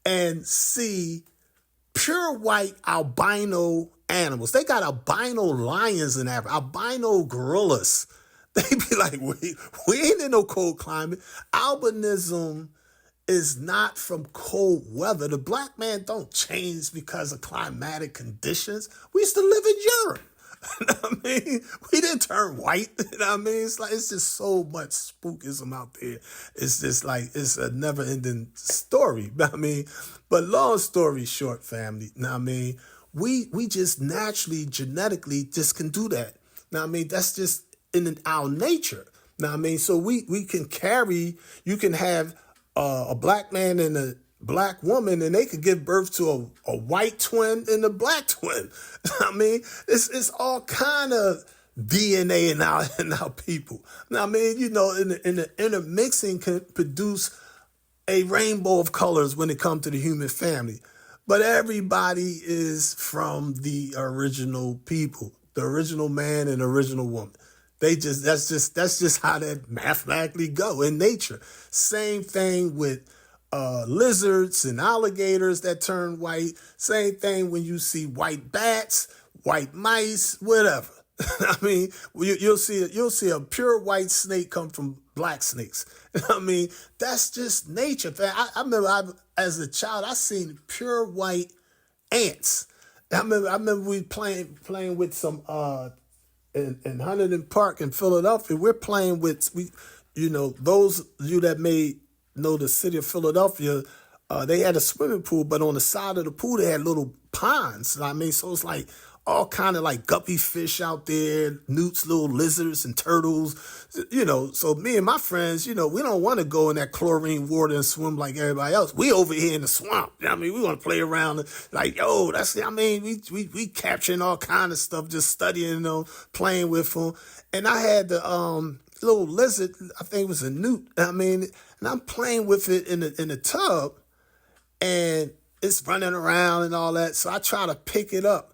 and see pure white albino animals. They got albino lions in Africa, albino gorillas. They be like, we ain't in no cold climate. Albinism is not from cold weather. The black man don't change because of climatic conditions. We used to live in Europe. You know what I mean? We didn't turn white. You know what I mean? It's like it's just so much spookism out there. It's just like it's a never-ending story. You know what I mean? But long story short, family, you know what I mean? We just naturally, genetically just can do that. You know what I mean? That's just in our nature. You know what I mean? So we can carry, you can have a black man and a black woman, and they could give birth to a white twin and a black twin. I mean, it's all kind of DNA in our people. Now, I mean, you know, in the intermixing can produce a rainbow of colors when it comes to the human family. But everybody is from the original people, the original man and original woman. That's just how that mathematically go in nature. Same thing with lizards and alligators that turn white. Same thing when you see white bats, white mice, whatever. I mean, you'll see a pure white snake come from black snakes. I mean, that's just nature. I remember as a child, I seen pure white ants. I remember we playing with some in Huntington Park in Philadelphia. We're playing with those of you that may know the city of Philadelphia. They had a swimming pool, but on the side of the pool they had little ponds. I mean, so it's like all kind of like guppy fish out there, newts, little lizards and turtles, So me and my friends, we don't want to go in that chlorine water and swim like everybody else. We over here in the swamp. I mean, we want to play around like, we capturing all kind of stuff, just studying them, playing with them. And I had the little lizard, I think it was a newt. I mean, and I'm playing with it in the tub, and it's running around and all that. So I try to pick it up,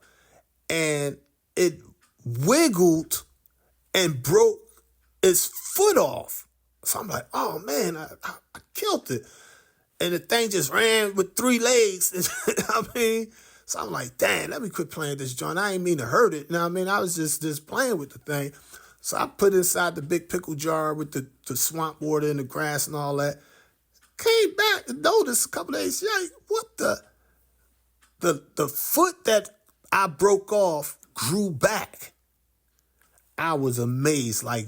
and it wiggled and broke its foot off. So I'm like, oh man, I killed it. And the thing just ran with 3 legs. I mean, so I'm like, dang, let me quit playing this joint. I ain't mean to hurt it. I mean, I was just playing with the thing. So I put it inside the big pickle jar with the swamp water and the grass and all that. Came back and noticed a couple days, what the foot that I broke off grew back. I was amazed, like,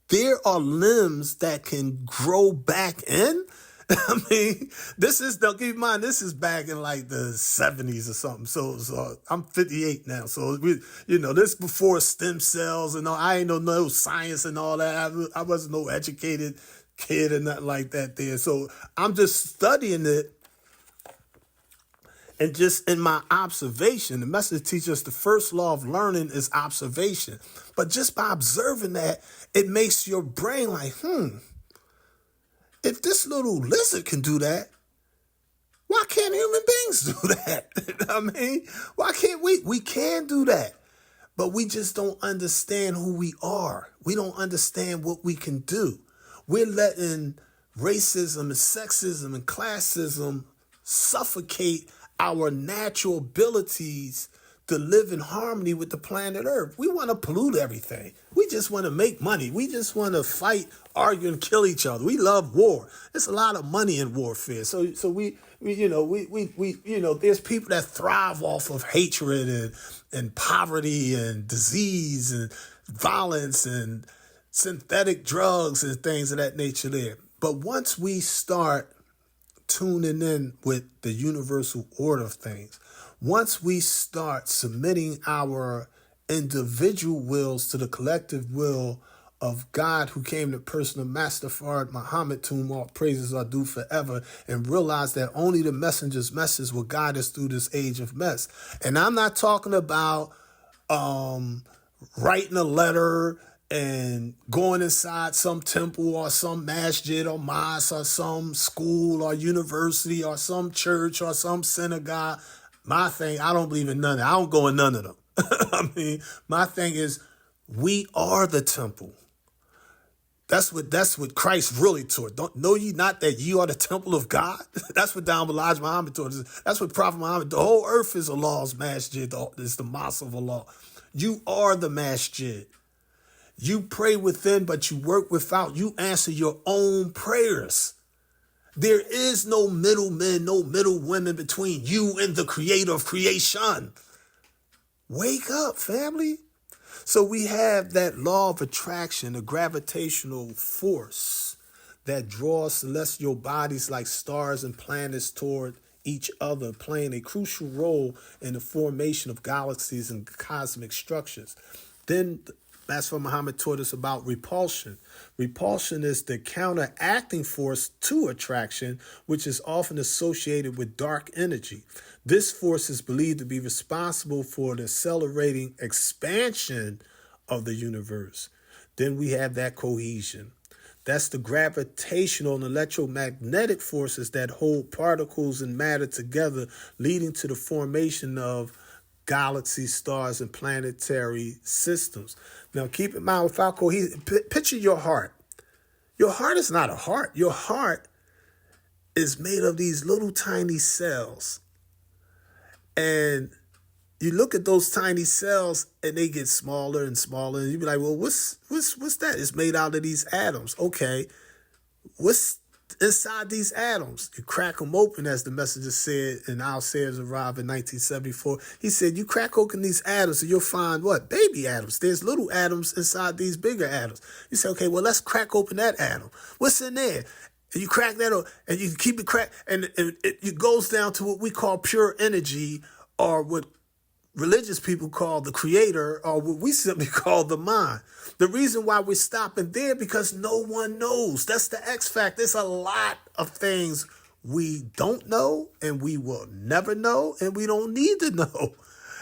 there are limbs that can grow back in. I mean, don't keep in mind, this is back in like the 70s or something. So I'm 58 now. So this before stem cells and all. I ain't no science and all that. I wasn't no educated kid or nothing like that there. So I'm just studying it. And just in my observation, the message teaches us the first law of learning is observation. But just by observing that, it makes your brain like, if this little lizard can do that, why can't human beings do that? I mean, why can't we? We can do that. But we just don't understand who we are. We don't understand what we can do. We're letting racism and sexism and classism suffocate our natural abilities to live in harmony with the planet Earth. We want to pollute everything. We just want to make money. We just want to fight, argue, and kill each other. We love war. There's a lot of money in warfare. So we there's people that thrive off of hatred and poverty and disease and violence and synthetic drugs and things of that nature there. But once we start tuning in with the universal order of things, once we start submitting our individual wills to the collective will of God, who came in the person of Master Fard Muhammad, to whom all praises are due forever, and realize that only the messenger's message will guide us through this age of mess. And I'm not talking about writing a letter and going inside some temple or some masjid or mosque or some school or university or some church or some synagogue. My thing, I don't believe in none of them. I don't go in none of them. I mean, my thing is, we are the temple. That's what Christ really taught. Don't know ye not that ye are the temple of God? That's what Elijah Muhammad taught us. That's what Prophet Muhammad. The whole earth is Allah's masjid. It's the mosque of Allah. You are the masjid. You pray within, but you work without. You answer your own prayers. There is no middlemen, no middle women between you and the creator of creation. Wake up, family. So we have that law of attraction, the gravitational force that draws celestial bodies like stars and planets toward each other, playing a crucial role in the formation of galaxies and cosmic structures. Then that's what Muhammad taught us about repulsion. Repulsion is the counteracting force to attraction, which is often associated with dark energy. This force is believed to be responsible for the accelerating expansion of the universe. Then we have that cohesion. That's the gravitational and electromagnetic forces that hold particles and matter together, leading to the formation of galaxies, stars, and planetary systems. Now, keep in mind, without cohesion, picture your heart. Your heart is not a heart. Your heart is made of these little tiny cells. And you look at those tiny cells and they get smaller and smaller. And you be like, well, what's that? It's made out of these atoms. Okay, what's inside these atoms? You crack them open, as the messenger said, and Al Sayers arrived in 1974. He said, you crack open these atoms and you'll find what? Baby atoms. There's little atoms inside these bigger atoms. You say, okay, well, let's crack open that atom. What's in there? And you crack that open and you keep it cracked. And it goes down to what we call pure energy, or what religious people call the creator, or what we simply call the mind. The reason why we're stopping there, because no one knows. That's the X factor. There's a lot of things we don't know, and we will never know, and we don't need to know.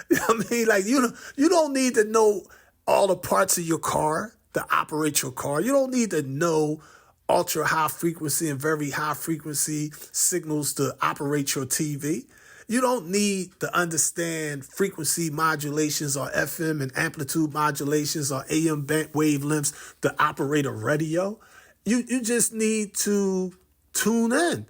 You know what I mean? Like, you don't need to know all the parts of your car to operate your car. You don't need to know ultra high frequency and very high frequency signals to operate your TV. You don't need to understand frequency modulations or FM and amplitude modulations or AM wavelengths to operate a radio. You just need to tune in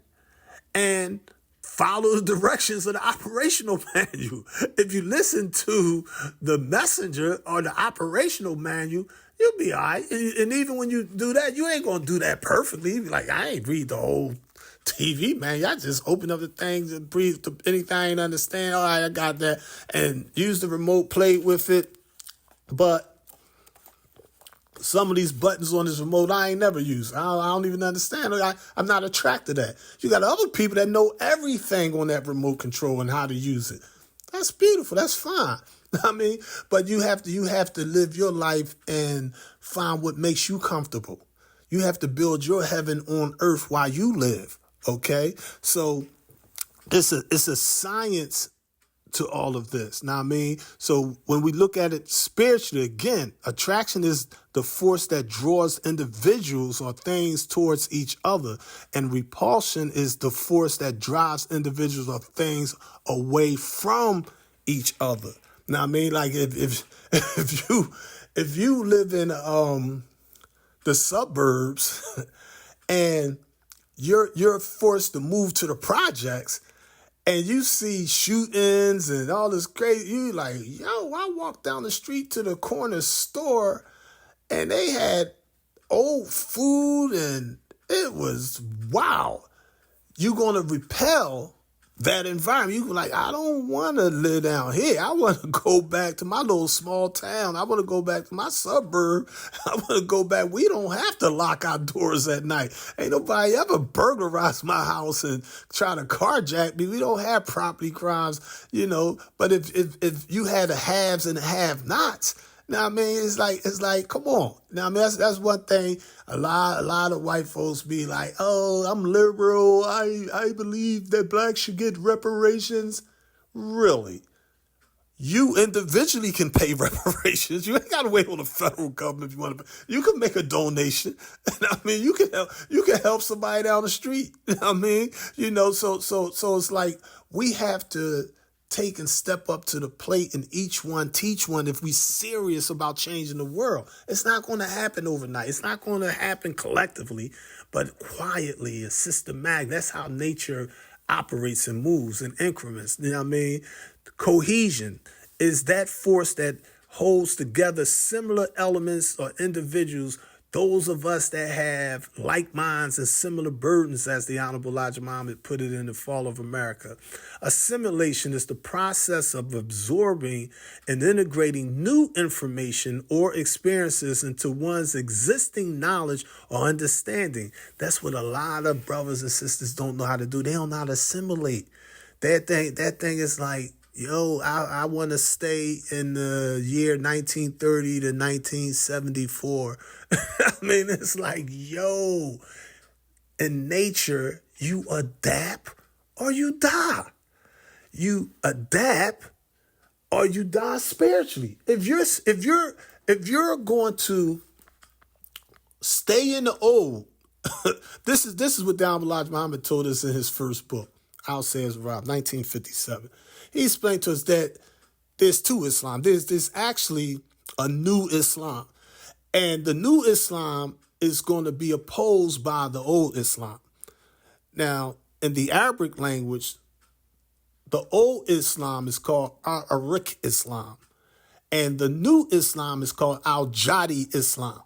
and follow the directions of the operational manual. If you listen to the messenger or the operational manual, you'll be all right. And even when you do that, you ain't going to do that perfectly. You be like, I ain't read the whole TV, man. Y'all just open up the things and breathe to anything I ain't understand. All right, I got that. And use the remote, play with it. But some of these buttons on this remote I ain't never used. I don't even understand. I'm not attracted to that. You got other people that know everything on that remote control and how to use it. That's beautiful. That's fine. I mean, but you have to live your life and find what makes you comfortable. You have to build your heaven on earth while you live. Okay, so it's a science to all of this. Now, I mean, so when we look at it spiritually, again, attraction is the force that draws individuals or things towards each other, and repulsion is the force that drives individuals or things away from each other. Now, I mean, like if you live in the suburbs and you're forced to move to the projects, and you see shootings and all this crazy, you like, yo, I walked down the street to the corner store and they had old food and it was wow. You're going to repel that environment. You like, I don't want to live down here. I want to go back to my little small town. I want to go back to my suburb. I want to go back. We don't have to lock our doors at night. Ain't nobody ever burglarized my house and try to carjack me. We don't have property crimes, you know. But if you had the haves and the have-nots, now, I mean, it's like, come on. Now, I mean, that's one thing. A lot of white folks be like, oh, I'm liberal. I believe that blacks should get reparations. Really? You individually can pay reparations. You ain't got to wait on the federal government if you want to. You can make a donation. I mean, you can help somebody down the street. I mean, you know, so it's like we have to take and step up to the plate and each one teach one if we serious about changing the world. It's not going to happen overnight. It's not going to happen collectively, but quietly and systematic. That's how nature operates and moves in increments. You know what I mean? Cohesion is that force that holds together similar elements or individuals those of us that have like minds and similar burdens, as the Honorable Elijah Muhammad put it in The Fall of America. Assimilation is the process of absorbing and integrating new information or experiences into one's existing knowledge or understanding. That's what a lot of brothers and sisters don't know how to do. They don't know how to assimilate. That thing is like, yo, I want to stay in the year 1930 to 1974. I mean, it's like, yo, in nature, you adapt or you die. You adapt or you die spiritually. If you're going to stay in the old, this is what Dawud Elijah Muhammad told us in his first book, Al Sayers Rob, 1957. He explained to us that there's two Islam. There's actually a new Islam. And the new Islam is going to be opposed by the old Islam. Now, in the Arabic language, the old Islam is called Arabic Islam. And the new Islam is called Al-Jadi Islam.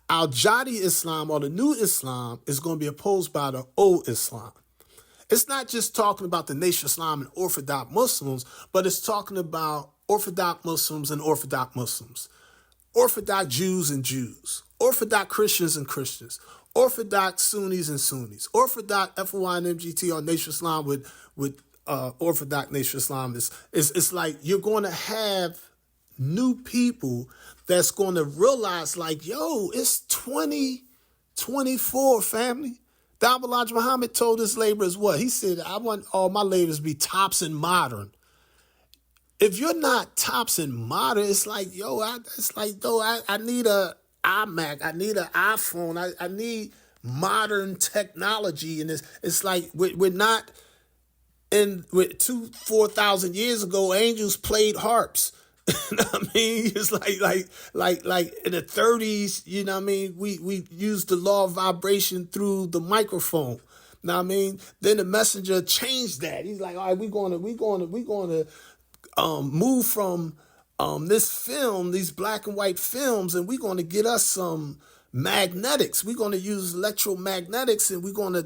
Al-Jadi Islam, or the new Islam, is going to be opposed by the old Islam. It's not just talking about the Nation of Islam and Orthodox Muslims, but it's talking about Orthodox Muslims and Orthodox Muslims, Orthodox Jews and Jews, Orthodox Christians and Christians, Orthodox Sunnis and Sunnis, Orthodox FOI and MGT or Nation of Islam with Orthodox Nation of Islam. It's like you're going to have new people that's going to realize, like, yo, it's 2024, family. Dawud Elijah Muhammad told his laborers what? He said, I want all my laborers to be tops and modern. If you're not tops and modern, it's like, yo, I need a iMac. I need an iPhone. I need modern technology. And it's like we're not with 4,000 years ago, angels played harps. You know what I mean? It's like in the 30s, you know what I mean? We used the law of vibration through the microphone. You know what I mean? Then the messenger changed that. He's like, all right, we're gonna move from this film, these black and white films, and we're gonna get us some magnetics. We're gonna use electromagnetics, and we're gonna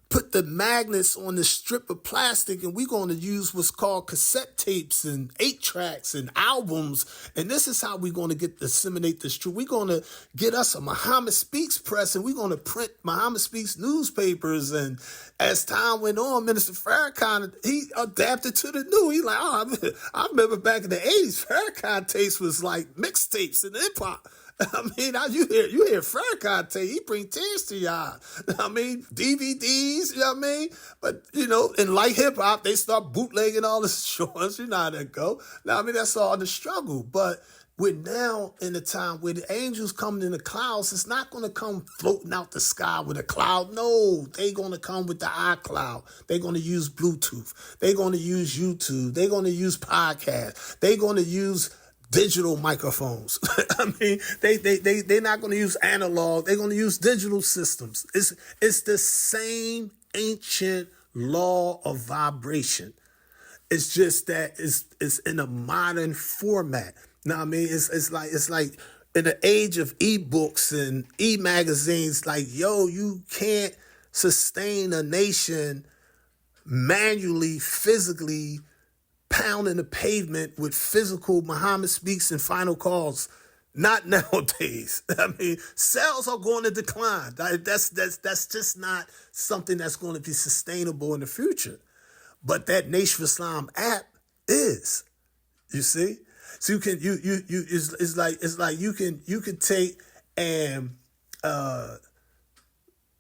put the magnets on the strip of plastic, and we're going to use what's called cassette tapes and 8-tracks and albums. And this is how we're going to disseminate this truth. We're going to get us a Muhammad Speaks press, and we're going to print Muhammad Speaks newspapers. And as time went on, Minister Farrakhan, he adapted to the new. He's like, I remember back in the 80s, Farrakhan tapes was like mixtapes and hip-hop. I mean, you hear Farrakhan tape, he bring tears to your eyes. I mean, DVDs, you know what I mean? But, you know, in light hip-hop, they start bootlegging all the shorts. You know how that go. Now, I mean, that's all the struggle. But we're now in a time where the angels coming in the clouds. It's not going to come floating out the sky with a cloud. No, they're going to come with the iCloud. They're going to use Bluetooth. They're going to use YouTube. They're going to use podcasts. They're going to use digital microphones. I mean, they're not going to use analog. They're going to use digital systems. It's the same ancient law of vibration. It's just that it's in a modern format. Now, I mean, it's like in the age of ebooks and e-magazines, like, yo, you can't sustain a nation manually, physically pounding the pavement with physical Muhammad Speaks and final calls. Not nowadays. I mean, sales are going to decline. That's just not something that's going to be sustainable in the future. But that Nation of Islam app is. You see? So you can it's like you can take and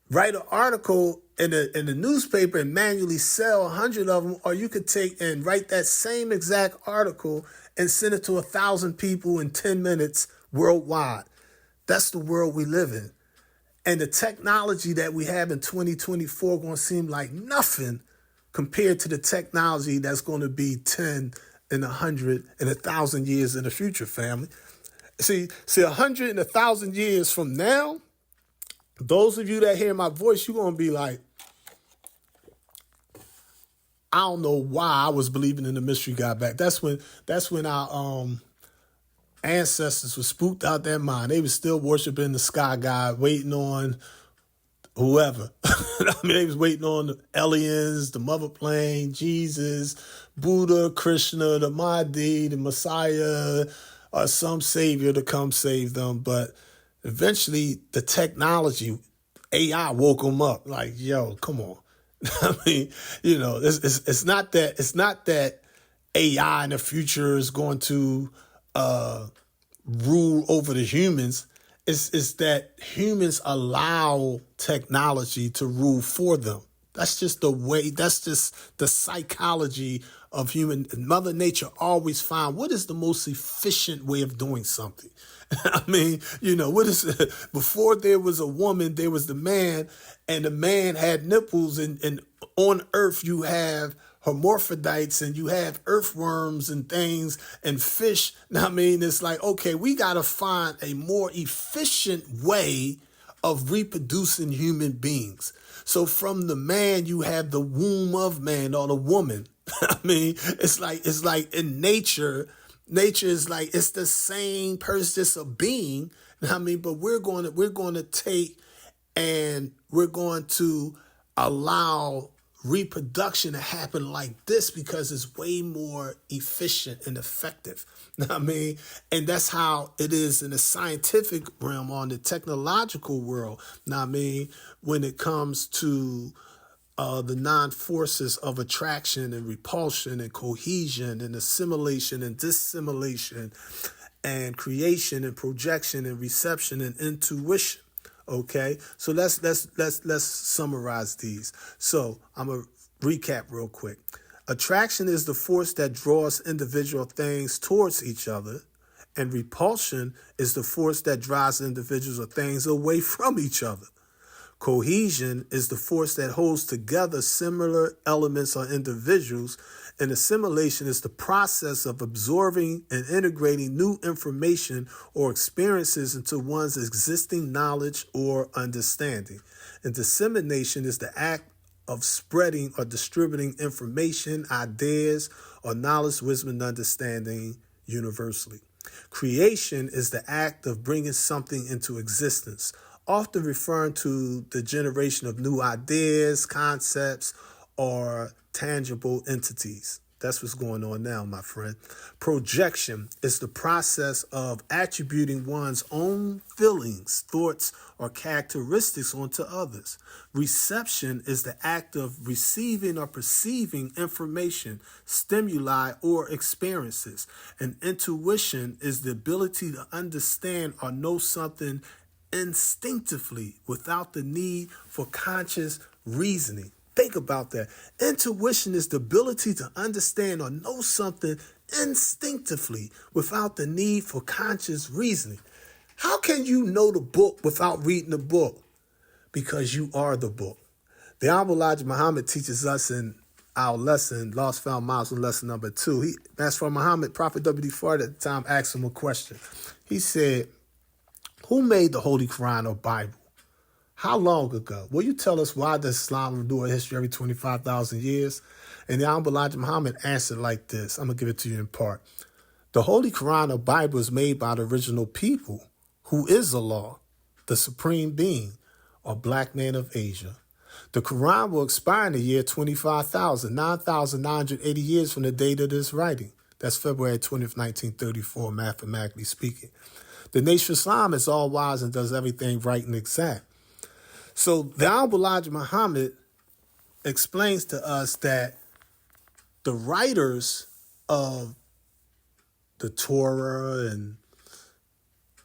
write an article in the newspaper and manually sell 100 of them, or you could take and write that same exact article and send it to 1,000 people in 10 minutes worldwide. That's the world we live in. And the technology that we have in 2024 going to seem like nothing compared to the technology that's going to be 10 and 100 and 1,000 years in the future, family. See, 100 and 1,000 years from now, those of you that hear my voice, you're going to be like, I don't know why I was believing in the mystery God back. That's when our ancestors were spooked out their mind. They were still worshiping the sky god, waiting on whoever. I mean, they was waiting on the aliens, the mother plane, Jesus, Buddha, Krishna, the Mahdi, the Messiah, or some savior to come save them. But eventually, the technology, AI woke them up. Like, yo, come on. I mean, it's not that AI in the future is going to rule over the humans. It's that humans allow technology to rule for them. That's just the way, that's just the psychology of human. Mother Nature always found what is the most efficient way of doing something. I mean, what is it? Before there was a woman, there was the man, and the man had nipples, and on Earth you have hermaphrodites and you have earthworms and things and fish. I mean, it's like, okay, we got to find a more efficient way of reproducing human beings. So from the man, you have the womb of man, or the woman. I mean, it's like in nature is like, it's the same person, just a being. I mean, but we're going to take and we're going to allow reproduction to happen like this because it's way more efficient and effective. I mean, and that's how it is in the scientific realm, on the technological world. I mean, when it comes to the non-forces of attraction and repulsion and cohesion and assimilation and dissimilation and creation and projection and reception and intuition. Okay, so let's summarize these. So I'm gonna recap real quick. Attraction is the force that draws individual things towards each other, and repulsion is the force that drives individuals or things away from each other. Cohesion is the force that holds together similar elements or individuals, and assimilation is the process of absorbing and integrating new information or experiences into one's existing knowledge or understanding. And dissemination is the act of spreading or distributing information, ideas, or knowledge, wisdom, and understanding universally. Creation is the act of bringing something into existence, often referring to the generation of new ideas, concepts, or tangible entities. That's what's going on now, my friend. Projection is the process of attributing one's own feelings, thoughts, or characteristics onto others. Reception is the act of receiving or perceiving information, stimuli, or experiences. And intuition is the ability to understand or know something instinctively without the need for conscious reasoning. Think about that. Intuition is the ability to understand or know something instinctively without the need for conscious reasoning. How can you know the book without reading the book? Because you are the book. The Honorable Elijah Muhammad teaches us in our lesson, Lost Found Milestone lesson number 2. Master Muhammad, Prophet W.D. Fard at the time, asked him a question. He said, who made the Holy Quran or Bible? How long ago? Will you tell us why does Islam do a history every 25,000 years? And the Honorable Elijah Muhammad answered like this. I'm going to give it to you in part. The Holy Quran or Bible is made by the original people, who is Allah, the supreme being, or black man of Asia. The Quran will expire in the year 9,980 years from the date of this writing. That's February 20th, 1934, mathematically speaking. The Nation of Islam is all wise and does everything right and exact. So the Honorable Elijah Muhammad explains to us that the writers of the Torah and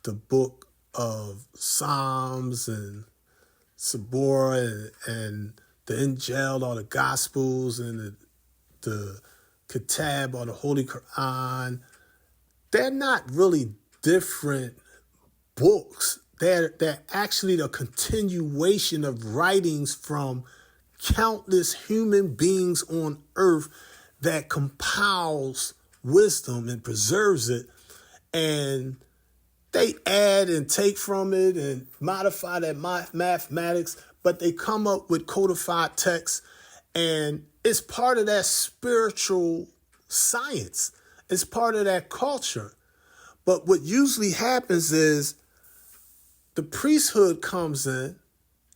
the book of Psalms and Sabor and the Injil or the Gospels and the Kitab or the Holy Quran, they're not really different books. They're actually the continuation of writings from countless human beings on earth that compiles wisdom and preserves it. And they add and take from it and modify that mathematics, but they come up with codified texts. And it's part of that spiritual science. It's part of that culture. But what usually happens is the priesthood comes in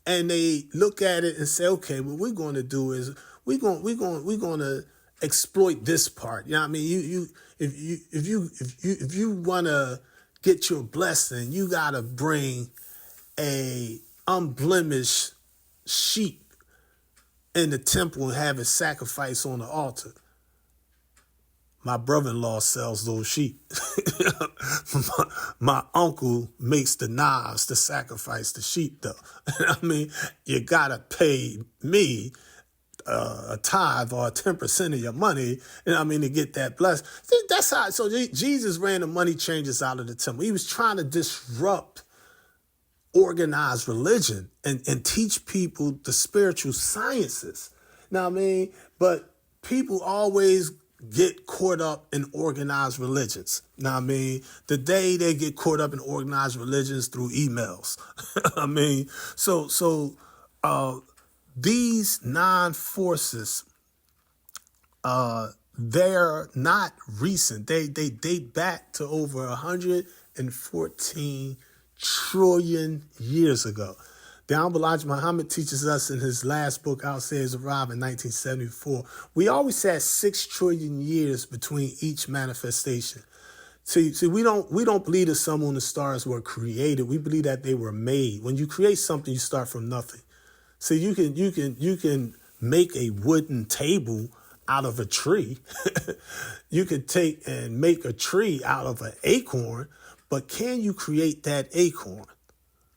and they look at it and say, okay, what we're going to do is we're going to exploit this part. You know what I mean? If you want to get your blessing, you got to bring a unblemished sheep in the temple and have it sacrificed on the altar. My brother-in-law sells those sheep. my uncle makes the knives to sacrifice the sheep, though. I mean, you gotta pay me a tithe or 10% of your money, and I mean, to get that blessed. That's how. So Jesus ran the money changers out of the temple. He was trying to disrupt organized religion and teach people the spiritual sciences. Now, I mean, but people always get caught up in organized religions. Now, I mean, today they get caught up in organized religions through emails. I mean, so these non-forces, they're not recent. They date back to over 114 trillion years ago. The Honorable Elijah Muhammad teaches us in his last book, Our Savior's Arrival in 1974, we always had 6 trillion years between each manifestation. See, we don't believe the sun, moon, and the stars were created. We believe that they were made. When you create something, you start from nothing. So you can make a wooden table out of a tree. You can take and make a tree out of an acorn, but can you create that acorn?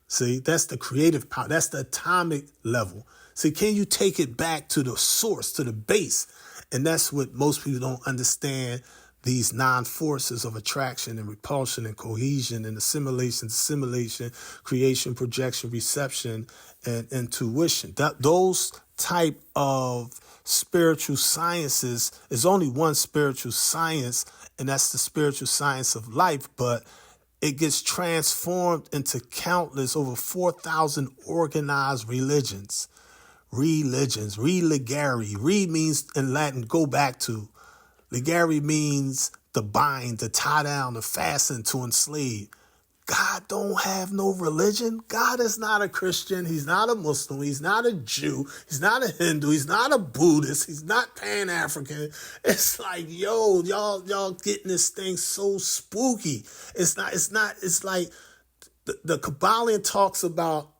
See, that's the creative power. That's the atomic level. See, can you take it back to the source, to the base? And that's what most people don't understand, these non-forces of attraction and repulsion and cohesion and assimilation, creation, projection, reception, and intuition. Those type of spiritual sciences is only one spiritual science, and that's the spiritual science of life, but it gets transformed into countless, over 4,000 organized religions. Religare. Re means in Latin, go back to. Ligare means to bind, to tie down, to fasten, to enslave. God don't have no religion. God is not a Christian. He's not a Muslim. He's not a Jew. He's not a Hindu. He's not a Buddhist. He's not Pan-African. It's like, yo, y'all getting this thing so spooky. It's like the Kabbalion talks about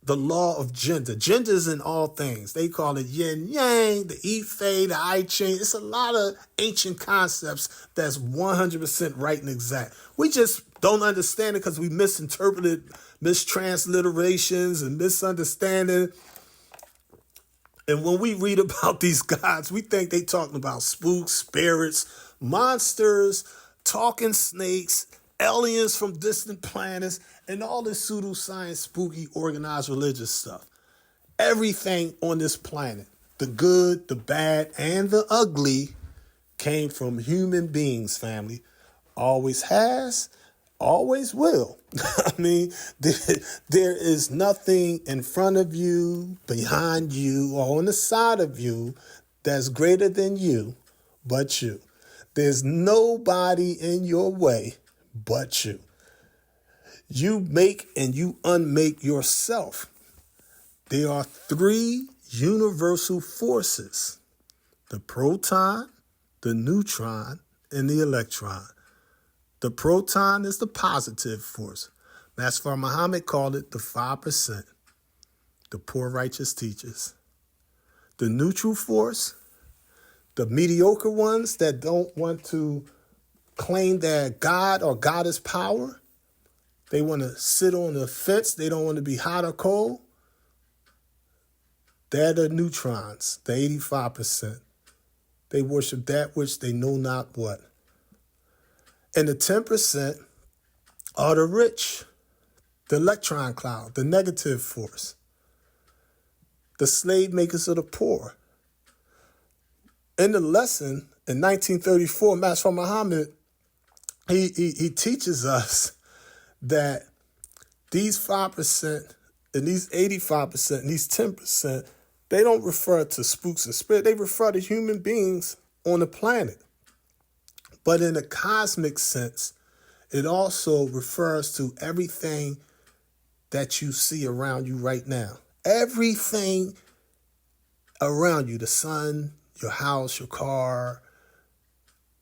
the law of gender. Gender is in all things. They call it yin yang, the Ife, the I Ching. It's a lot of ancient concepts that's 100% right and exact. We just don't understand it because we misinterpreted mistransliterations and misunderstanding. And when we read about these gods, we think they talking about spooks, spirits, monsters, talking snakes, aliens from distant planets, and all this pseudoscience, spooky, organized religious stuff. Everything on this planet, the good, the bad, and the ugly, came from human beings, family. Always has, always will. I mean, there is nothing in front of you, behind you, or on the side of you that's greater than you but you. There's nobody in your way but you. You make and you unmake yourself. There are 3 universal forces: the proton, the neutron, and the electron. The proton is the positive force. Master Muhammad called it the 5%, the poor righteous teachers. The neutral force, the mediocre ones that don't want to claim that God or goddess power. They want to sit on the fence. They don't want to be hot or cold. They're the neutrons, the 85%. They worship that which they know not what. And the 10% are the rich, the electron cloud, the negative force, the slave makers of the poor. In the lesson in 1934, Master Muhammad, he teaches us that these 5% and these 85% and these 10%, they don't refer to spooks and spirits. They refer to human beings on the planet. But in a cosmic sense, It also refers to everything that you see around you right now. Everything around you, the sun, your house, your car,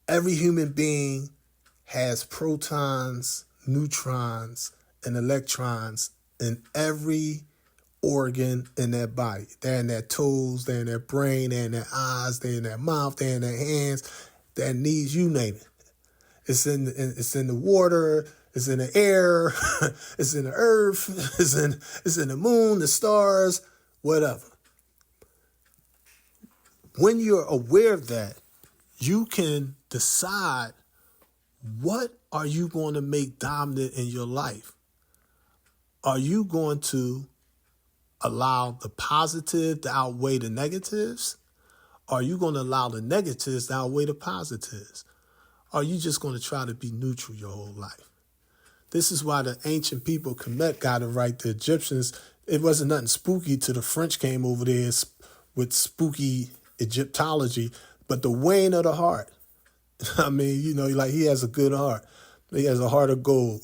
every human being has protons, neutrons, and electrons in every organ in their body. They're in their toes, they're in their brain, they're in their eyes, they're in their mouth, they're in their hands, their knees, you name it. It's in the water, it's in the air, it's in the earth, it's in the moon, the stars, whatever. When you're aware of that, you can decide what are you going to make dominant in your life. Are you going to allow the positive to outweigh the negatives? Are you going to allow the negatives to outweigh the positives? Are you just going to try to be neutral your whole life? This is why the ancient people, Kemet, got it right. The Egyptians, it wasn't nothing spooky till the French came over there with spooky Egyptology, but the weighing of the heart. I mean, like he has a good heart. He has a heart of gold.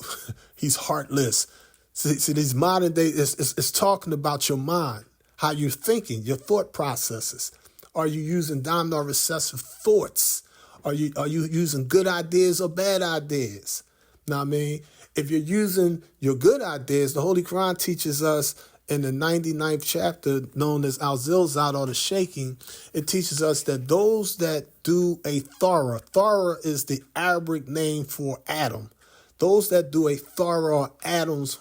He's heartless. See, these modern day, it's talking about your mind, how you're thinking, your thought processes. Are you using dominant recessive thoughts? Are you using good ideas or bad ideas? Know what I mean? If you're using your good ideas, the Holy Quran teaches us in the 99th chapter, known as Al-Zilzal or the shaking, it teaches us that those that do a thara is the Arabic name for atom. Those that do a thara or atom's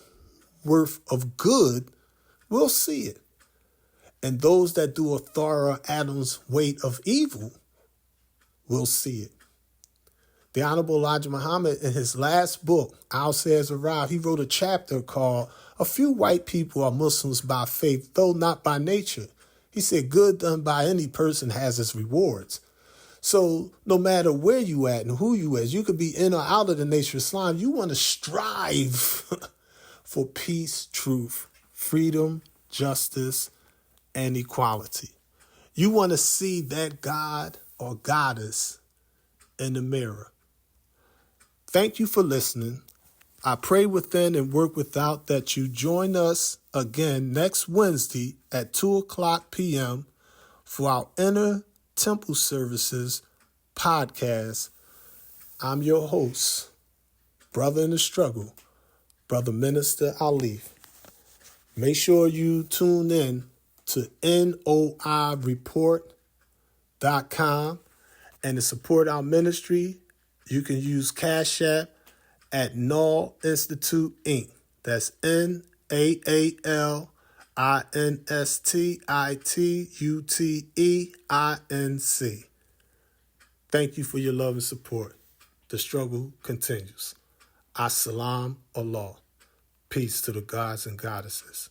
worth of good will see it. And those that do a thara atom's weight of evil will see it. The Honorable Elijah Muhammad, in his last book, Al Says Arrive, he wrote a chapter called A Few White People Are Muslims by Faith, Though Not by Nature. He said, good done by any person has its rewards. So no matter where you at and who you is, you could be in or out of the nation of Islam, you want to strive for peace, truth, freedom, justice, and equality. You want to see that God or goddess in the mirror. Thank you for listening. I pray within and work without that you join us again next Wednesday at 2:00 p.m. for our Inner Temple Services podcast. I'm your host, Brother in the Struggle, Brother Minister Alif. Make sure you tune in to noireport.com and to support our ministry, you can use Cash App at Null Institute Inc. That's NAALINSTITUTEINC. Thank you for your love and support. The struggle continues. As-salam Allah. Peace to the gods and goddesses.